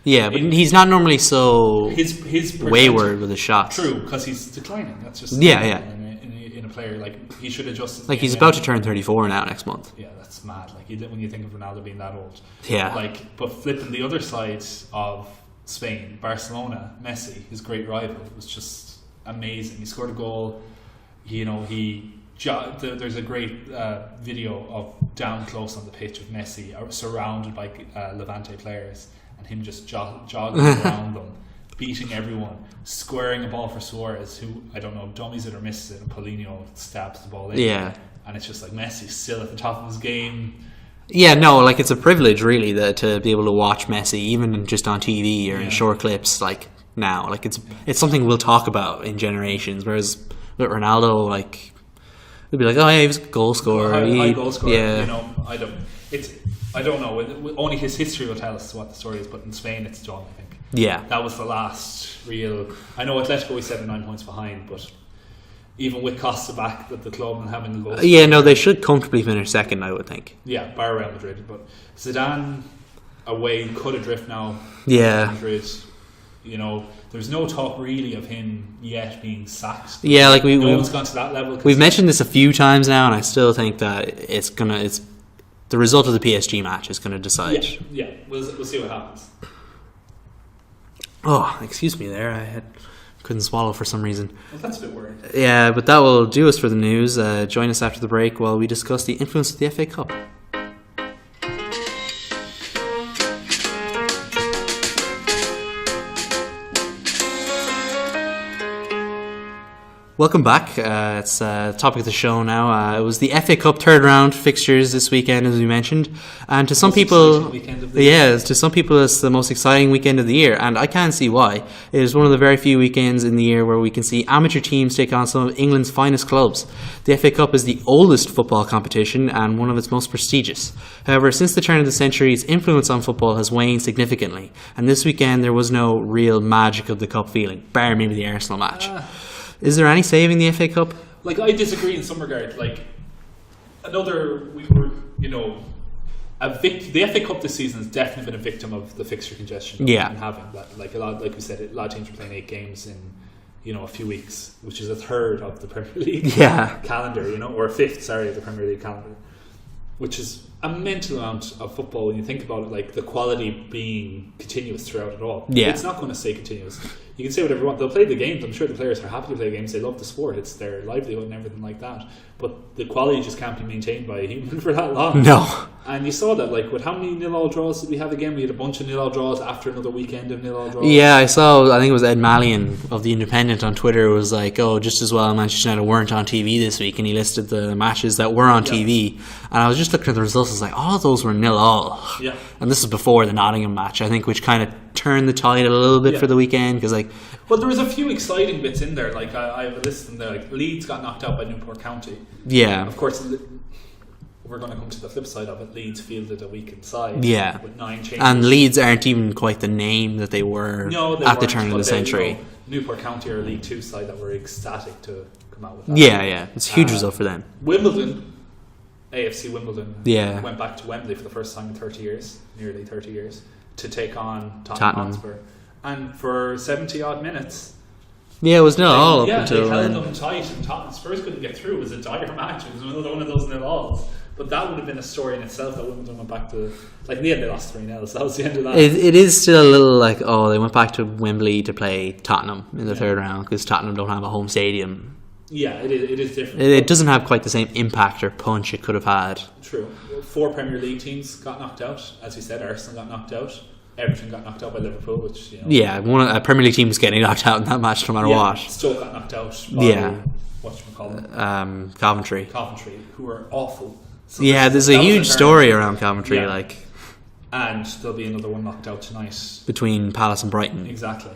Yeah, but he's not normally so his wayward with his shots. True, because he's declining. That's just yeah. In a player, he should adjust. He's about to turn 34 now next month. Yeah, that's mad. When you think of Ronaldo being that old. Yeah. But flipping the other side of Spain, Barcelona, Messi, his great rival, was just amazing. He scored a goal. There's a great video of down close on the pitch of Messi surrounded by Levante players. And him just jogging around them, beating everyone, squaring a ball for Suarez, who, I don't know, dummies it or misses it, and Paulinho stabs the ball in. Yeah. And it's just Messi's still at the top of his game. Yeah, no, it's a privilege, really, to be able to watch Messi, even just on TV or in short clips, now. It's something we'll talk about in generations, whereas with Ronaldo, we'll be like, oh, yeah, he was a goal scorer. High goal scorer, yeah. I don't know. Only his history will tell us what the story is, but in Spain it's done, I think. Yeah. That was the last real... I know Atletico we said 9 points behind, but even with Costa back at the club and having the goals... Yeah, no, they should comfortably finish second, I would think. Yeah, bar Real Madrid. But Zidane away could adrift now. Yeah. Madrid, there's no talk really of him yet being sacked. Yeah, no one's gone to that level. We've mentioned this a few times now, and I still think that it's the result of the PSG match is going to decide. Yeah, we'll see what happens. Oh, excuse me there. I couldn't swallow for some reason. Well, that's a bit worrying. Yeah, but that will do us for the news. Join us after the break while we discuss the influence of the FA Cup. Welcome back. It's the topic of the show now. It was the FA Cup third round fixtures this weekend, as we mentioned, and to some people, to some people, it's the most exciting weekend of the year, and I can't see why. It is one of the very few weekends in the year where we can see amateur teams take on some of England's finest clubs. The FA Cup is the oldest football competition and one of its most prestigious. However, since the turn of the century, its influence on football has waned significantly, and this weekend there was no real magic of the cup feeling, bar maybe the Arsenal match. Is there any saving the FA Cup? Like, I disagree in some regard. Like, the FA Cup this season has definitely been a victim of the fixture congestion. Yeah. And having that, like we said, a lot of teams are playing 8 games in, a few weeks, which is a third of the Premier League calendar, or a fifth, of the Premier League calendar, which is a mental amount of football when you think about it, like the quality being continuous throughout it all. Yeah. It's not going to stay continuous. You can say whatever you want. They'll play the games. I'm sure the players are happy to play games. They love the sport. It's their livelihood and everything like that. But the quality just can't be maintained by a human for that long. No. And you saw that, like, with how many 0-0 draws did we have again? We had a bunch of 0-0 draws after another weekend of 0-0 draws. Yeah, I think it was Ed Mallion of The Independent on Twitter was like, just as well Manchester United weren't on TV this week, and he listed the matches that were on TV. And I was just looking at the results, I was like, all of those were 0-0. Yeah. And this is before the Nottingham match, I think, which kind of turned the tide a little bit for the weekend, because like... Well, there was a few exciting bits in there. Like, I have a list in there. Like, Leeds got knocked out by Newport County. Yeah. Of course, we're going to come to the flip side of it. Leeds fielded a weakened side. Yeah. With 9 changes. And Leeds aren't even quite the name that they were at the turn of the century. Newport County are a League 2 side that were ecstatic to come out with that. Yeah. It's a huge result for them. Wimbledon, AFC Wimbledon, went back to Wembley for the first time in 30 years, nearly 30 years, to take on Tottenham Hotspur. And for 70 odd minutes, it was all up until they held them tight, and Tottenham Spurs couldn't get through. It was a dire match. It was another one of those 0-0s. But that would have been a story in itself that Wimbledon went back to. Like, in the end, they lost 3-0, so that was the end of that. It is still a little like, they went back to Wembley to play Tottenham in the third round, because Tottenham don't have a home stadium. Yeah, it is different. It doesn't have quite the same impact or punch it could have had. True. 4 Premier League teams got knocked out. As you said, Arsenal got knocked out. Everton got knocked out by Liverpool, which, a Premier League team was getting knocked out in that match no matter what. Stoke got knocked out by whatchamacallit? Coventry, who are awful. So there's a huge story around Coventry, and there'll be another one knocked out tonight between Palace and Brighton. Exactly.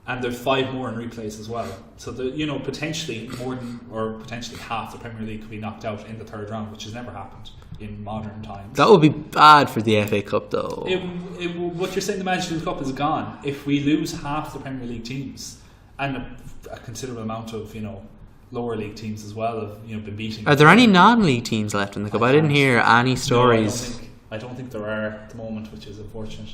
And there's 5 more in replays as well. So potentially more than, or potentially half the Premier League could be knocked out in the third round, which has never happened in modern times. That would be bad for the FA Cup, though. What you're saying, the Manchester Cup is gone. If we lose half the Premier League teams and a considerable amount of lower league teams as well have been beating. Are there any non-league teams left in the cup? I didn't hear any stories. No, I don't think there are at the moment, which is unfortunate.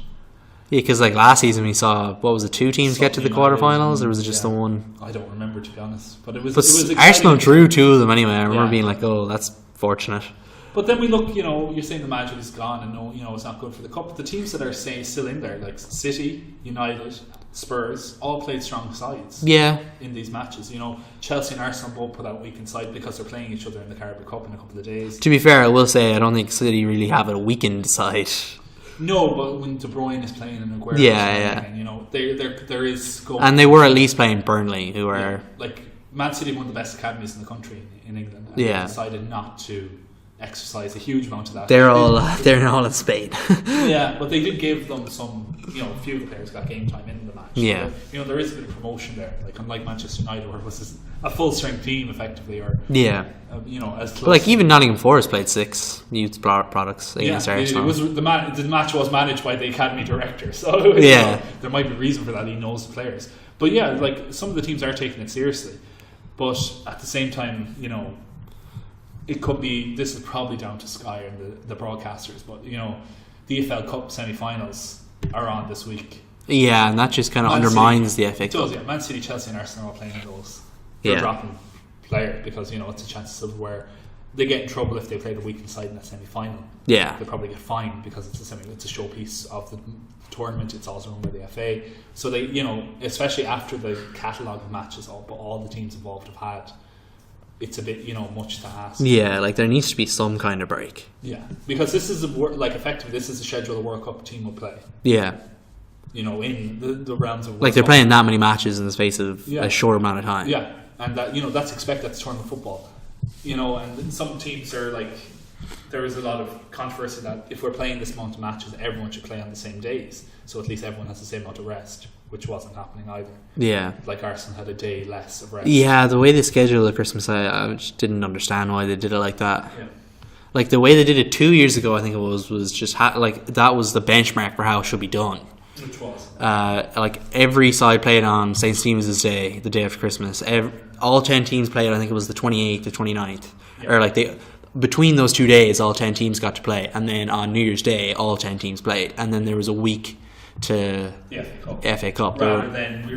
Yeah, because like last season we saw 2 teams get to the quarterfinals, or was it just the one? I don't remember, to be honest. But it was. Arsenal drew 2 of them anyway. I remember being like, that's fortunate. But then we look, you're saying the magic is gone, and it's not good for the cup. But the teams that are still in there, like City, United, Spurs, all played strong sides. Yeah. In these matches, Chelsea and Arsenal both put out weakened side because they're playing each other in the Carabao Cup in a couple of days. To be fair, I will say I don't think City really have a weakened side. No, but when De Bruyne is playing and Aguero playing, there is scope. And they were at least playing Burnley, who are like Man City, one of the best academies in the country in England. And they decided not to exercise a huge amount of that. They're all in Spain. But they did give them some. A few of the players got game time in the match. Yeah. So, there is a bit of promotion there. Like, unlike Manchester United, where it was a full strength team effectively, or as close. Like even Nottingham Forest played 6 youth products against Arsenal. It was the match was managed by the academy director, so there might be a reason for that. He knows the players, but like some of the teams are taking it seriously, but at the same time, it could be. This is probably down to Sky and the broadcasters, but the EFL Cup semi-finals are on this week. Yeah, and that just kind of undermines the FA Cup. It does, yeah. Man City, Chelsea and Arsenal are playing in those. They're dropping player because, it's a chance of where they get in trouble if they play the weekend side in a semi-final. Yeah. They probably get fined because it's a showpiece of the tournament. It's also run by the FA. So they, especially after the catalogue of matches all the teams involved have had, it's a bit, much to ask. Yeah, like there needs to be some kind of break. Yeah, because this is effectively this is the schedule the World Cup team will play. Yeah. In the rounds of World like they're Cup. playing that many matches in the space of a short amount of time. Yeah, and that that's expected at tournament football. And some teams are like, there is a lot of controversy that if we're playing this amount of matches, everyone should play on the same days, so at least everyone has the same amount of rest, which wasn't happening either. Yeah. Like Arsenal had a day less of rest. Yeah, the way they scheduled the Christmas, I just didn't understand why they did it like that. Yeah. Like the way they did it 2 years ago, I think it was just like that was the benchmark for how it should be done. Which was? Like every side played on St. Stephen's Day, the day after Christmas. All 10 teams played, I think it was the 28th, the 29th. Yeah. Or like between those 2 days, all 10 teams got to play. And then on New Year's Day, all 10 teams played. And then there was a week to the FA Cup. Rather than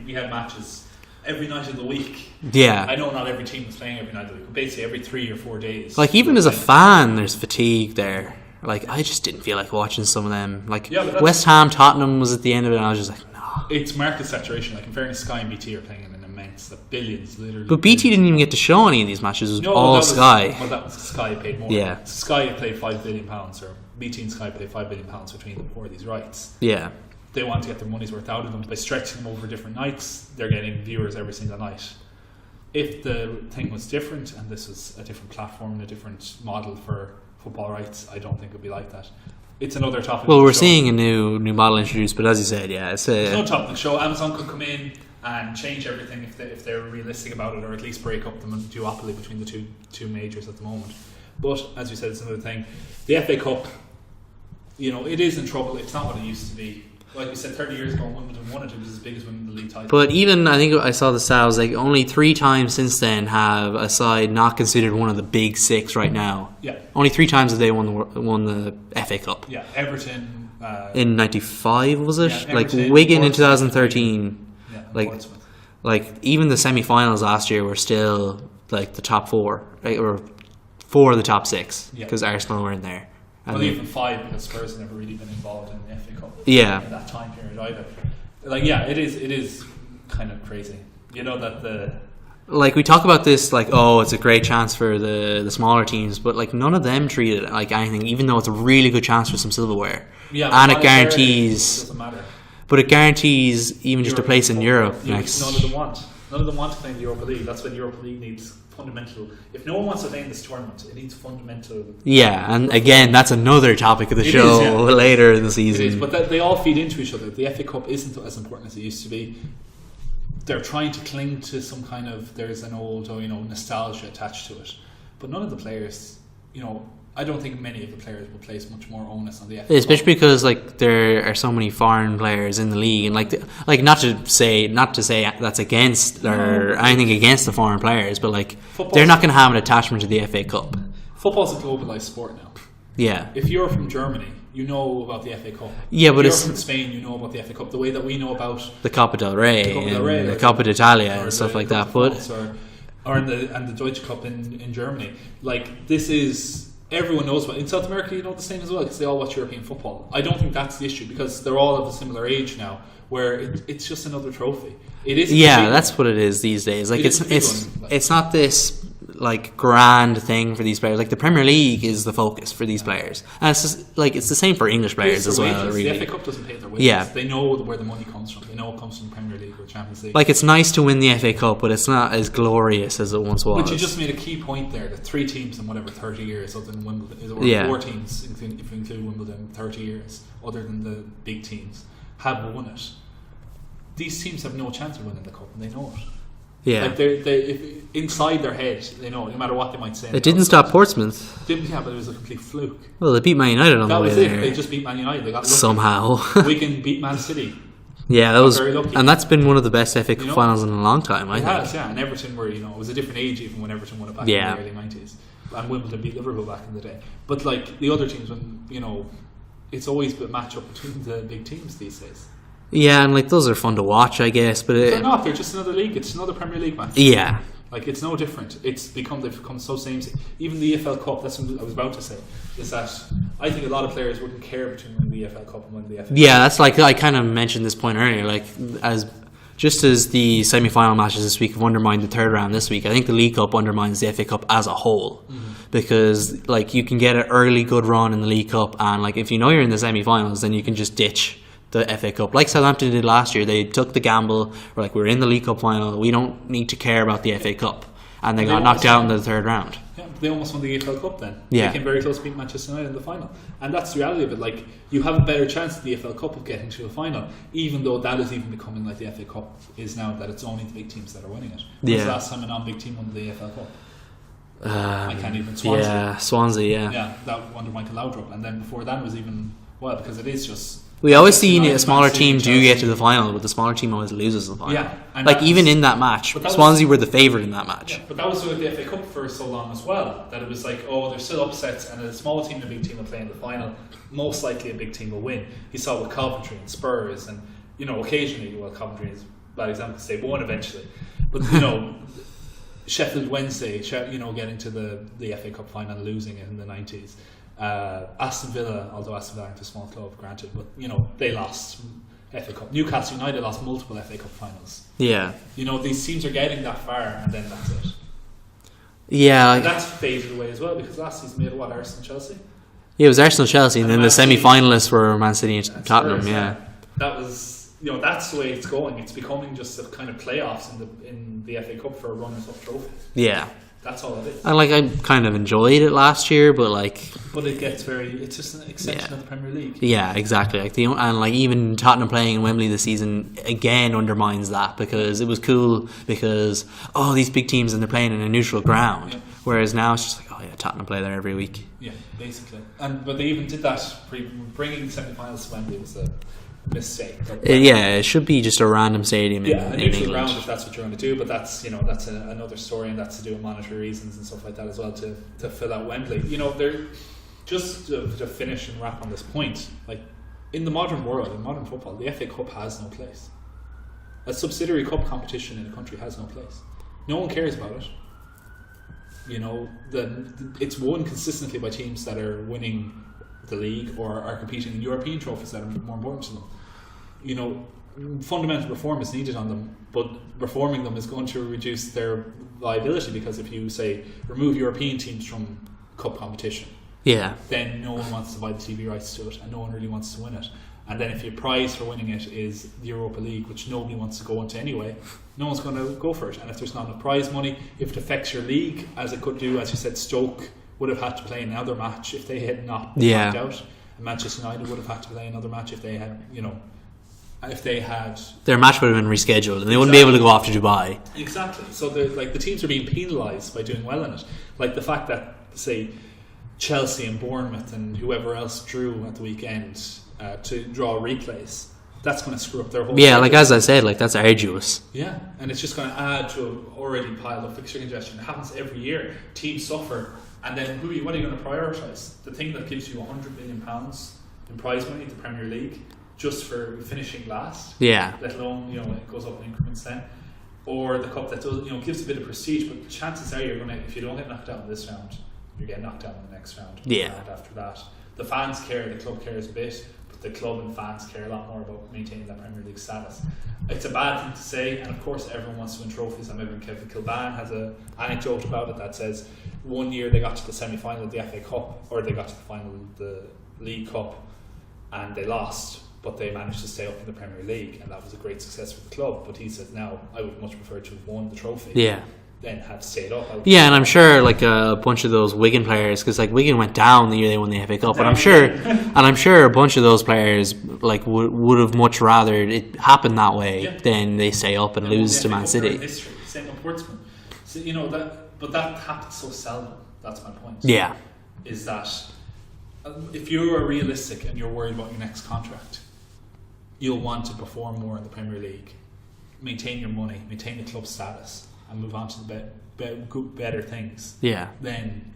we had matches every night of the week. Yeah. I know not every team was playing every night of the week, but basically every 3 or 4 days. Like even as a fan, there's fatigue there. Like I just didn't feel like watching some of them. Like West Ham, Tottenham was at the end of it, and I was just like, no. It's market saturation. Like in fairness, Sky and BT are playing in an immense, billions, literally. But BT didn't even get to show any of these matches. It was Sky. Well, that was Sky paid more. Yeah. Sky paid £5 billion, or BT and Sky paid £5 billion between them for these rights. Yeah. They want to get their money's worth out of them by stretching them over different nights. They're getting viewers every single night. If the thing was different and this was a different platform, a different model for football rights, I don't think it would be like that. It's another topic. Well, we're seeing a new model introduced, but as you said, yeah, it's no topic show. Amazon could come in and change everything if they're realistic about it, or at least break up the duopoly between the two majors at the moment. But as you said, it's another thing. The FA Cup, it is in trouble. It's not what it used to be. Like we said, 30 years ago, Wimbledon won it. It was as big as winning the league title. But even, I think I saw the stats, like only 3 times since then have a side not considered one of the big 6 right now. Yeah. Only 3 times have they won the FA Cup. Yeah, Everton. In 95, was it? Yeah, like Everton, Wigan in Portsmouth, 2013. Yeah, like even the semi-finals last year were still like the top 4, right? Or 4 of the top 6, because Arsenal were in there. Well, even 5, because Spurs have never really been involved in the FA Cup. Yeah. In that time period either. Like, yeah, it is kind of crazy. That like we talk about this like, oh, it's a great chance for the smaller teams, but like none of them treat it like anything, even though it's a really good chance for some silverware. Yeah, and it guarantees. It doesn't matter. But it guarantees even just a place in Europe next. None of them want. None of them want to play in the Europa League. That's what the Europa League needs. Fundamental. If no one wants to play in this tournament, it needs fundamental. Yeah, and again, that's another topic of the show later in the season. It is, but they all feed into each other. The FA Cup isn't as important as it used to be. They're trying to cling to some kind of, there's an old nostalgia attached to it, but none of the players, I don't think many of the players will place much more onus on the FA Cup. Especially because like there are so many foreign players in the league, and like not to say that's against or anything against the foreign players, but like they're not going to have an attachment to the FA Cup. Football's a globalized sport now. Yeah. If you're from Germany, you know about the FA Cup. Yeah, but if you're from Spain, you know about the FA Cup. The way that we know about the Coppa del Rey and the Coppa d'Italia and stuff like that, but and the Deutsche Cup in Germany, like this is. Everyone knows what in South America, the same as well, because they all watch European football. I don't think that's the issue, because they're all of a similar age now, where it's just another trophy. It is. Yeah, that's what it is these days. Like it's not this like grand thing for these players. Like the Premier League is the focus for these players, and it's just, like it's the same for English players as well. Wages. Really, the FA Cup doesn't pay their wages. Yeah, they know where the money comes from. They know it comes from the Premier League or Champions League. Like it's nice to win the FA Cup, but it's not as glorious as it once was. But you just made a key point there: that 3 teams in 30 years, other than Wimbledon, or 4 teams if you include Wimbledon, 30 years, other than the big teams, have won it. These teams have no chance of winning the cup, and they know it. Yeah, like if inside their head, they know no matter what they might say. It didn't stop Portsmouth. But it was a complete fluke. Well, they beat Man United on the way there. They just beat Man United. They got lucky. Somehow. Wigan beat Man City. Yeah, that was, and that's been one of the best FA Cup finals in a long time. I think. It has, yeah. And Everton were, it was a different age even when Everton won it back in the early 90s, and Wimbledon beat Liverpool back in the day. But like the other teams, when it's always been a match up between the big teams these days. Yeah, and like those are fun to watch, I guess. But they're not. They're just another league. It's another Premier League match. Yeah. Like it's no different. They've become so same. Even the EFL Cup. That's what I was about to say. Is that I think a lot of players wouldn't care between winning the EFL Cup and winning the FA Cup. Yeah, that's like I kind of mentioned this point earlier. Like as the semi-final matches this week have undermined the third round this week, I think the League Cup undermines the FA Cup as a whole, because like you can get an early good run in the League Cup, and like if you're in the semi-finals, then you can just ditch the FA Cup, like Southampton did last year. They took the gamble. We're like, we're in the League Cup final. We don't need to care about the FA Cup, and they got knocked out in the third round. Yeah, they almost won the EFL Cup then. Yeah. They came very close to beating Manchester United in the final. And that's the reality of it. Like, you have a better chance in the EFL Cup of getting to a final, even though that is even becoming like the FA Cup is now, that it's only the big teams that are winning it. When was the last time a non-big team won the EFL Cup? I can't even. Swansea. Yeah, Swansea, Yeah, that under Michael Laudrup. And then before that was even, well, because it is just... We always see a smaller team do get to the final, but the smaller team always loses the final. Yeah, like even in that match, Swansea were the favourite in that match. Yeah, but that was with the FA Cup for so long as well, that it was like, oh, there's still upsets, and a small team and a big team will play in the final. Most likely a big team will win. You saw with Coventry and Spurs, and occasionally, well, Coventry is a bad example because they won eventually, but Sheffield Wednesday, getting to the FA Cup final and losing it in the 90s. Aston Villa, although Aston Villa aren't a small club, granted, but they lost FA Cup. Newcastle United lost multiple FA Cup finals. Yeah. These teams are getting that far, and then that's it. Yeah. And that's faded away as well, because last season we had Arsenal Chelsea. Yeah, it was Arsenal Chelsea, and then the semi-finalists were Man City and Tottenham. Spurs, yeah. That was that's the way it's going. It's becoming just a kind of playoffs in the FA Cup for a runners-up trophy. Yeah. That's all it is. And I kind of enjoyed it last year, but it gets it's just an extension of the Premier League. Yeah, exactly. Even Tottenham playing in Wembley this season again undermines that, because it was cool because these big teams and they're playing in a neutral ground, whereas now it's just like Tottenham play there every week. Yeah, basically. But they even did that bringing the semi-finals to Wembley was a mistake. It should be just a random stadium in neutral England. ground if that's what you're going to do, but that's that's another story, and that's to do with monetary reasons and stuff like that as well, to fill out Wembley. They're just to finish and wrap on this point, like in the modern world, in modern football, the FA Cup has no place. A subsidiary cup competition in a country has no place. No one cares about it. It's won consistently by teams that are winning the league or are competing in European trophies that are more important to them. Fundamental reform is needed on them, but reforming them is going to reduce their viability, because if you say remove European teams from cup competition, then no one wants to buy the TV rights to it, and no one really wants to win it. And then if your prize for winning it is the Europa League, which nobody wants to go into anyway, no one's going to go for it. And if there's not enough prize money, if it affects your league, as it could do, as you said, Stoke would have had to play another match if they had not been knocked out. And Manchester United would have had to play another match if they had, their match would have been rescheduled, and they wouldn't be able to go off to Dubai. Exactly. So the teams are being penalised by doing well in it. Like the fact that, say, Chelsea and Bournemouth and whoever else drew at the weekend to draw replays, that's going to screw up their whole. Yeah, as I said, that's arduous. Yeah, and it's just going to add to an already piled up fixture congestion. It happens every year. Teams suffer. And then what are you going to prioritise? The thing that gives you £100 million in prize money, the Premier League, just for finishing last. Yeah. Let alone, it goes up in increments then. Or the cup that does, gives a bit of prestige, but chances are if you don't get knocked out in this round, you're getting knocked out in the next round. Yeah. And after that. The fans care, the club cares a bit, but the club and fans care a lot more about maintaining that Premier League status. It's a bad thing to say, and of course everyone wants to win trophies. I remember Kevin Kilban has an anecdote about it that says one year they got to the semi-final of the FA Cup, or they got to the final of the League Cup, and they lost, but they managed to stay up in the Premier League, and that was a great success for the club. But he says now, I would much prefer to have won the trophy than have stayed up. Yeah, and I'm sure a bunch of those Wigan players, because Wigan went down the year they won the FA Cup, but I'm sure a bunch of those players would have much rather it happen that way than they stay up and lose to Man City. History, same with Portsmouth. So, but that happens so seldom. That's my point. Yeah, is that if you're realistic and you're worried about your next contract, you'll want to perform more in the Premier League, maintain your money, maintain the club status, and move on to the better things. Yeah. Then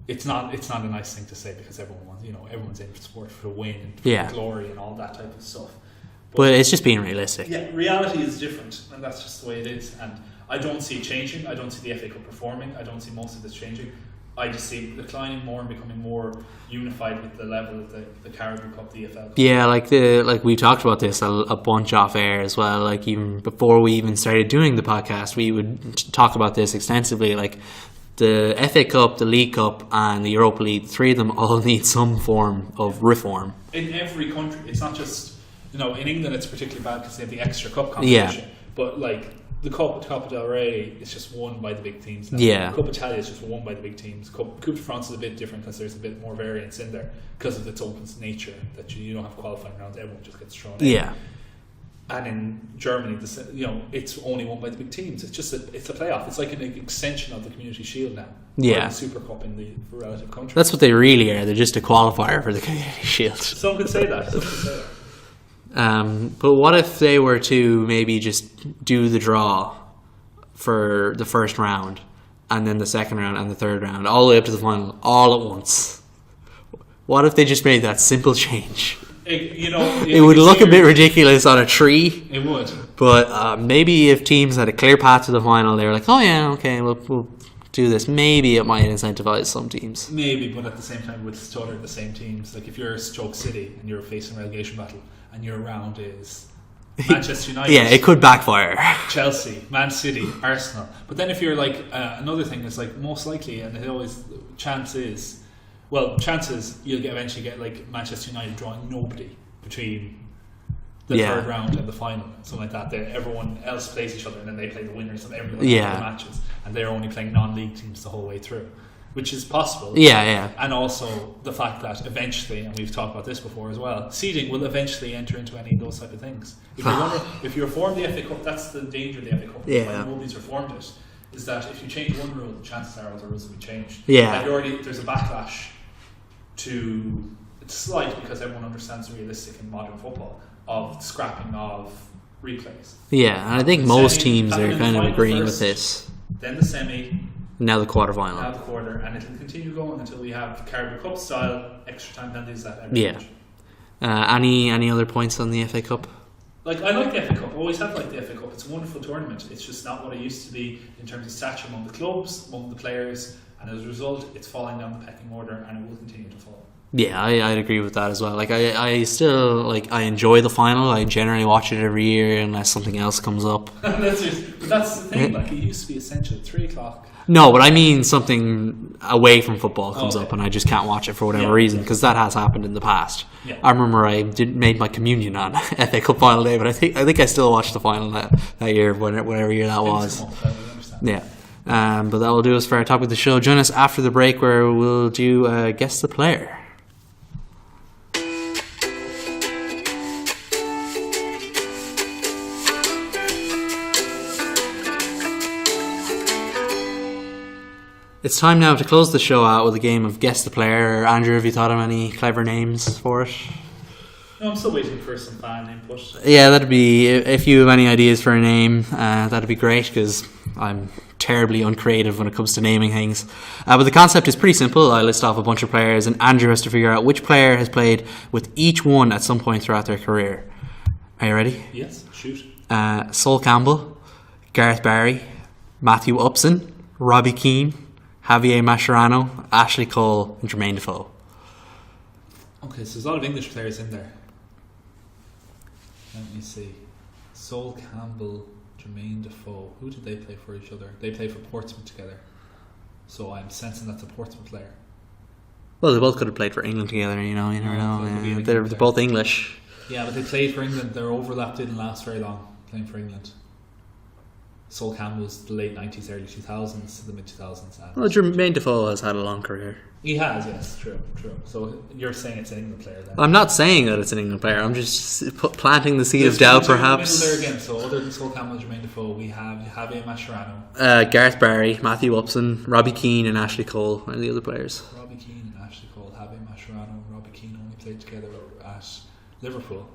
it's not a nice thing to say, because everyone wants everyone's in sport for the win and for glory and all that type of stuff. But it's just being realistic. Yeah, reality is different, and that's just the way it is. And I don't see it changing. I don't see the FA Cup performing. I don't see most of this changing. I just see it declining more and becoming more unified with the level of the Caribou Cup, the EFL Cup. Yeah, we talked about this a bunch off air as well. Even before we even started doing the podcast, we would talk about this extensively. the FA Cup, the League Cup, and the Europa League, 3 of them all need some form of reform. In every country, it's not just, in England it's particularly bad because they have the extra cup competition. Yeah. But the Copa del Rey is just won by the big teams now. Yeah. Coppa Italia is just won by the big teams. Coupe de France is a bit different because there's a bit more variance in there because of its open nature, that you don't have qualifying rounds, everyone just gets thrown in. Yeah. And in Germany, it's only won by the big teams. It's a playoff. It's like an extension of the Community Shield now. Yeah. Or the Super Cup in the relative countries. That's what they really are. They're just a qualifier for the Community Shield. Some could say that. But what if they were to maybe just do the draw for the first round, and then the second round and the third round, all the way up to the final, all at once? What if they just made that simple change? It would look a bit ridiculous on a tree. It would. But maybe if teams had a clear path to the final, they were like, oh yeah, okay, we'll do this. Maybe it might incentivize some teams. Maybe, but at the same time, with stutter the same teams. Like if you're Stoke City and you're facing a relegation battle, and your round is Manchester United. Yeah, it could backfire. Chelsea, Man City, Arsenal. But then if you're another thing is most likely, and it always chances you'll eventually get Manchester United drawing nobody between the third round and the final, something like that. Everyone else plays each other, and then they play the winners of every one of the matches, and they're only playing non-league teams the whole way through, which is possible. Yeah. And also the fact that eventually, and we've talked about this before as well, seeding will eventually enter into any of those type of things. If you reform the FA Cup, that's the danger of the FA Cup. Yeah. Why nobody's reformed it, is that if you change one rule, the chances are other rules will be changed. Yeah. There's a backlash to, it's slight because everyone understands realistic in modern football, of scrapping of replays. Yeah, and I think most teams are kind of agreeing with this. Then the semi. Now the quarterfinal. Now the quarter, and it'll continue going until we have Carabao Cup style extra time penalties at every match. Any other points on the FA Cup? I like the FA Cup. I always have liked the FA Cup. It's a wonderful tournament. It's just not what it used to be in terms of stature among the clubs, among the players, and as a result, it's falling down the pecking order, and it will continue to fall. Yeah, I'd agree with that as well. I still I enjoy the final. I generally watch it every year unless something else comes up. But that's the thing. It used to be essential at 3:00. No, but I mean something away from football comes up, and I just can't watch it for whatever reason, because that has happened in the past. Yeah. I remember I made my communion on FA Cup final day, but I think I still watched the final that year, whatever year that was. Yeah. But that will do us for our topic of the show. Join us after the break, where we'll do Guess the Player. It's time now to close the show out with a game of Guess the Player. Andrew, have you thought of any clever names for it? No, I'm still waiting for some fan input. Yeah, that'd be, if you have any ideas for a name, that'd be great, because I'm terribly uncreative when it comes to naming things. But the concept is pretty simple. I list off a bunch of players, and Andrew has to figure out which player has played with each one at some point throughout their career. Are you ready? Yes, shoot. Sol Campbell, Gareth Barry, Matthew Upson, Robbie Keane, Javier Mascherano, Ashley Cole, and Jermaine Defoe. Okay, so there's a lot of English players in there. Let me see. Sol Campbell, Jermaine Defoe. Who did they play for each other? They played for Portsmouth together. So I'm sensing that's a Portsmouth player. Well, they both could have played for England together, you never know. They're both English. Yeah, but they played for England. Their overlap didn't last very long playing for England. Sol Campbell's the late 90s, early 2000s to the mid 2000s. Well, Jermaine Defoe has had a long career. He has, yes, true. So you're saying it's an England player then? I'm not saying that it's an England player. I'm just planting the seed of doubt, perhaps. There again. So other than Sol Campbell and Jermaine Defoe, we have Javier Mascherano, Gareth Barry, Matthew Upson, Robbie Keane, and Ashley Cole are the other players. Robbie Keane and Ashley Cole. Javier Mascherano and Robbie Keane only played together at Liverpool.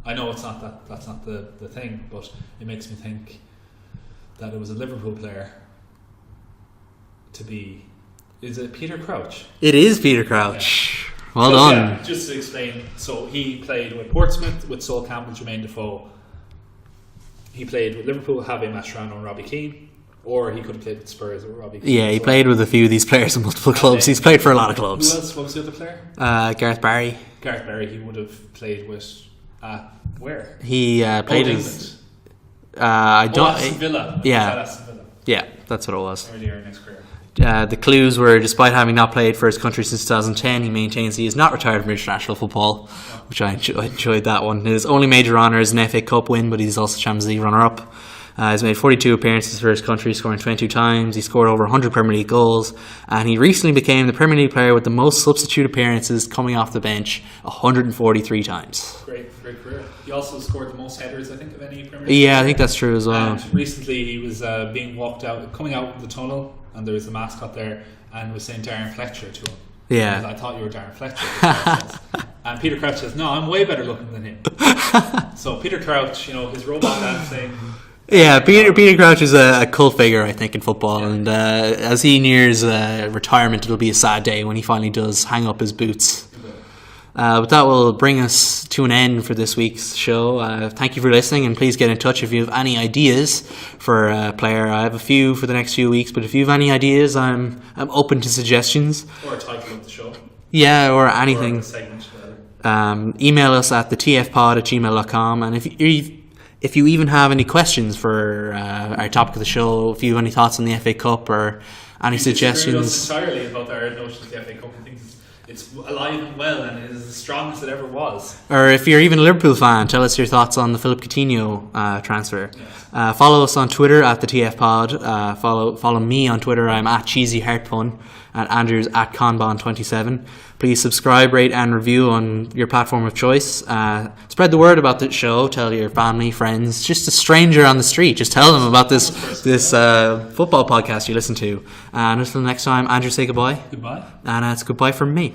I know it's not that's not the thing, but it makes me think that it was a Liverpool player to be. Is it Peter Crouch? It is Peter Crouch. Yeah. Well done. Yeah, just to explain, so he played with Portsmouth with Sol Campbell, Jermaine Defoe. He played with Liverpool, Javier Mascherano and Robbie Keane, or he could have played with Spurs or Robbie Keane. Yeah, he played with a few of these players in multiple clubs. He's played for a lot of clubs. Who else? What was the other player? Gareth Barry. Gareth Barry. He would have played with where? He played with I don't. Aston Villa. Yeah. Aston Villa. Yeah, that's what it was. Earlier in his career. The clues were, despite having not played for his country since 2010, he maintains he is not retired from international football, which I enjoyed that one. His only major honour is an FA Cup win, but he's also Champions League runner-up. He's made 42 appearances for his country, scoring 22 times. He scored over 100 Premier League goals, and he recently became the Premier League player with the most substitute appearances coming off the bench, 143 times. Great career. He also scored the most headers, I think, of any Premier League. Yeah, I think that's true as well. And recently he was being walked out, coming out of the tunnel, and there was a mascot there, and was saying Darren Fletcher to him. Yeah. I thought you were Darren Fletcher. And Peter Crouch says, no, I'm way better looking than him. So Peter Crouch, his robot dancing. Yeah, Peter Crouch is a cult figure, I think, in football, and as he nears retirement, it'll be a sad day when he finally does hang up his boots. But that will bring us to an end for this week's show. Thank you for listening, and please get in touch if you have any ideas for a player. I have a few for the next few weeks, but if you have any ideas, I'm open to suggestions. Or a title of the show. Yeah, or anything. Or a segment, rather. Email us at thetfpod@gmail.com, and if you even have any questions for our topic of the show, if you have any thoughts on the FA Cup or any suggestions. Entirely about our notion of the FA Cup. I think it's alive and well, and it is as strong as it ever was. Or if you're even a Liverpool fan, tell us your thoughts on the Philip Coutinho transfer. Yes. Follow us on Twitter at the TFPod. Follow me on Twitter. I'm at Cheesy Heartpun, and Andrew's at Conbon27. Please subscribe, rate, and review on your platform of choice. Spread the word about the show. Tell your family, friends, just a stranger on the street. Just tell them about this football podcast you listen to. And until next time, Andrew, say goodbye. Goodbye. And it's goodbye from me.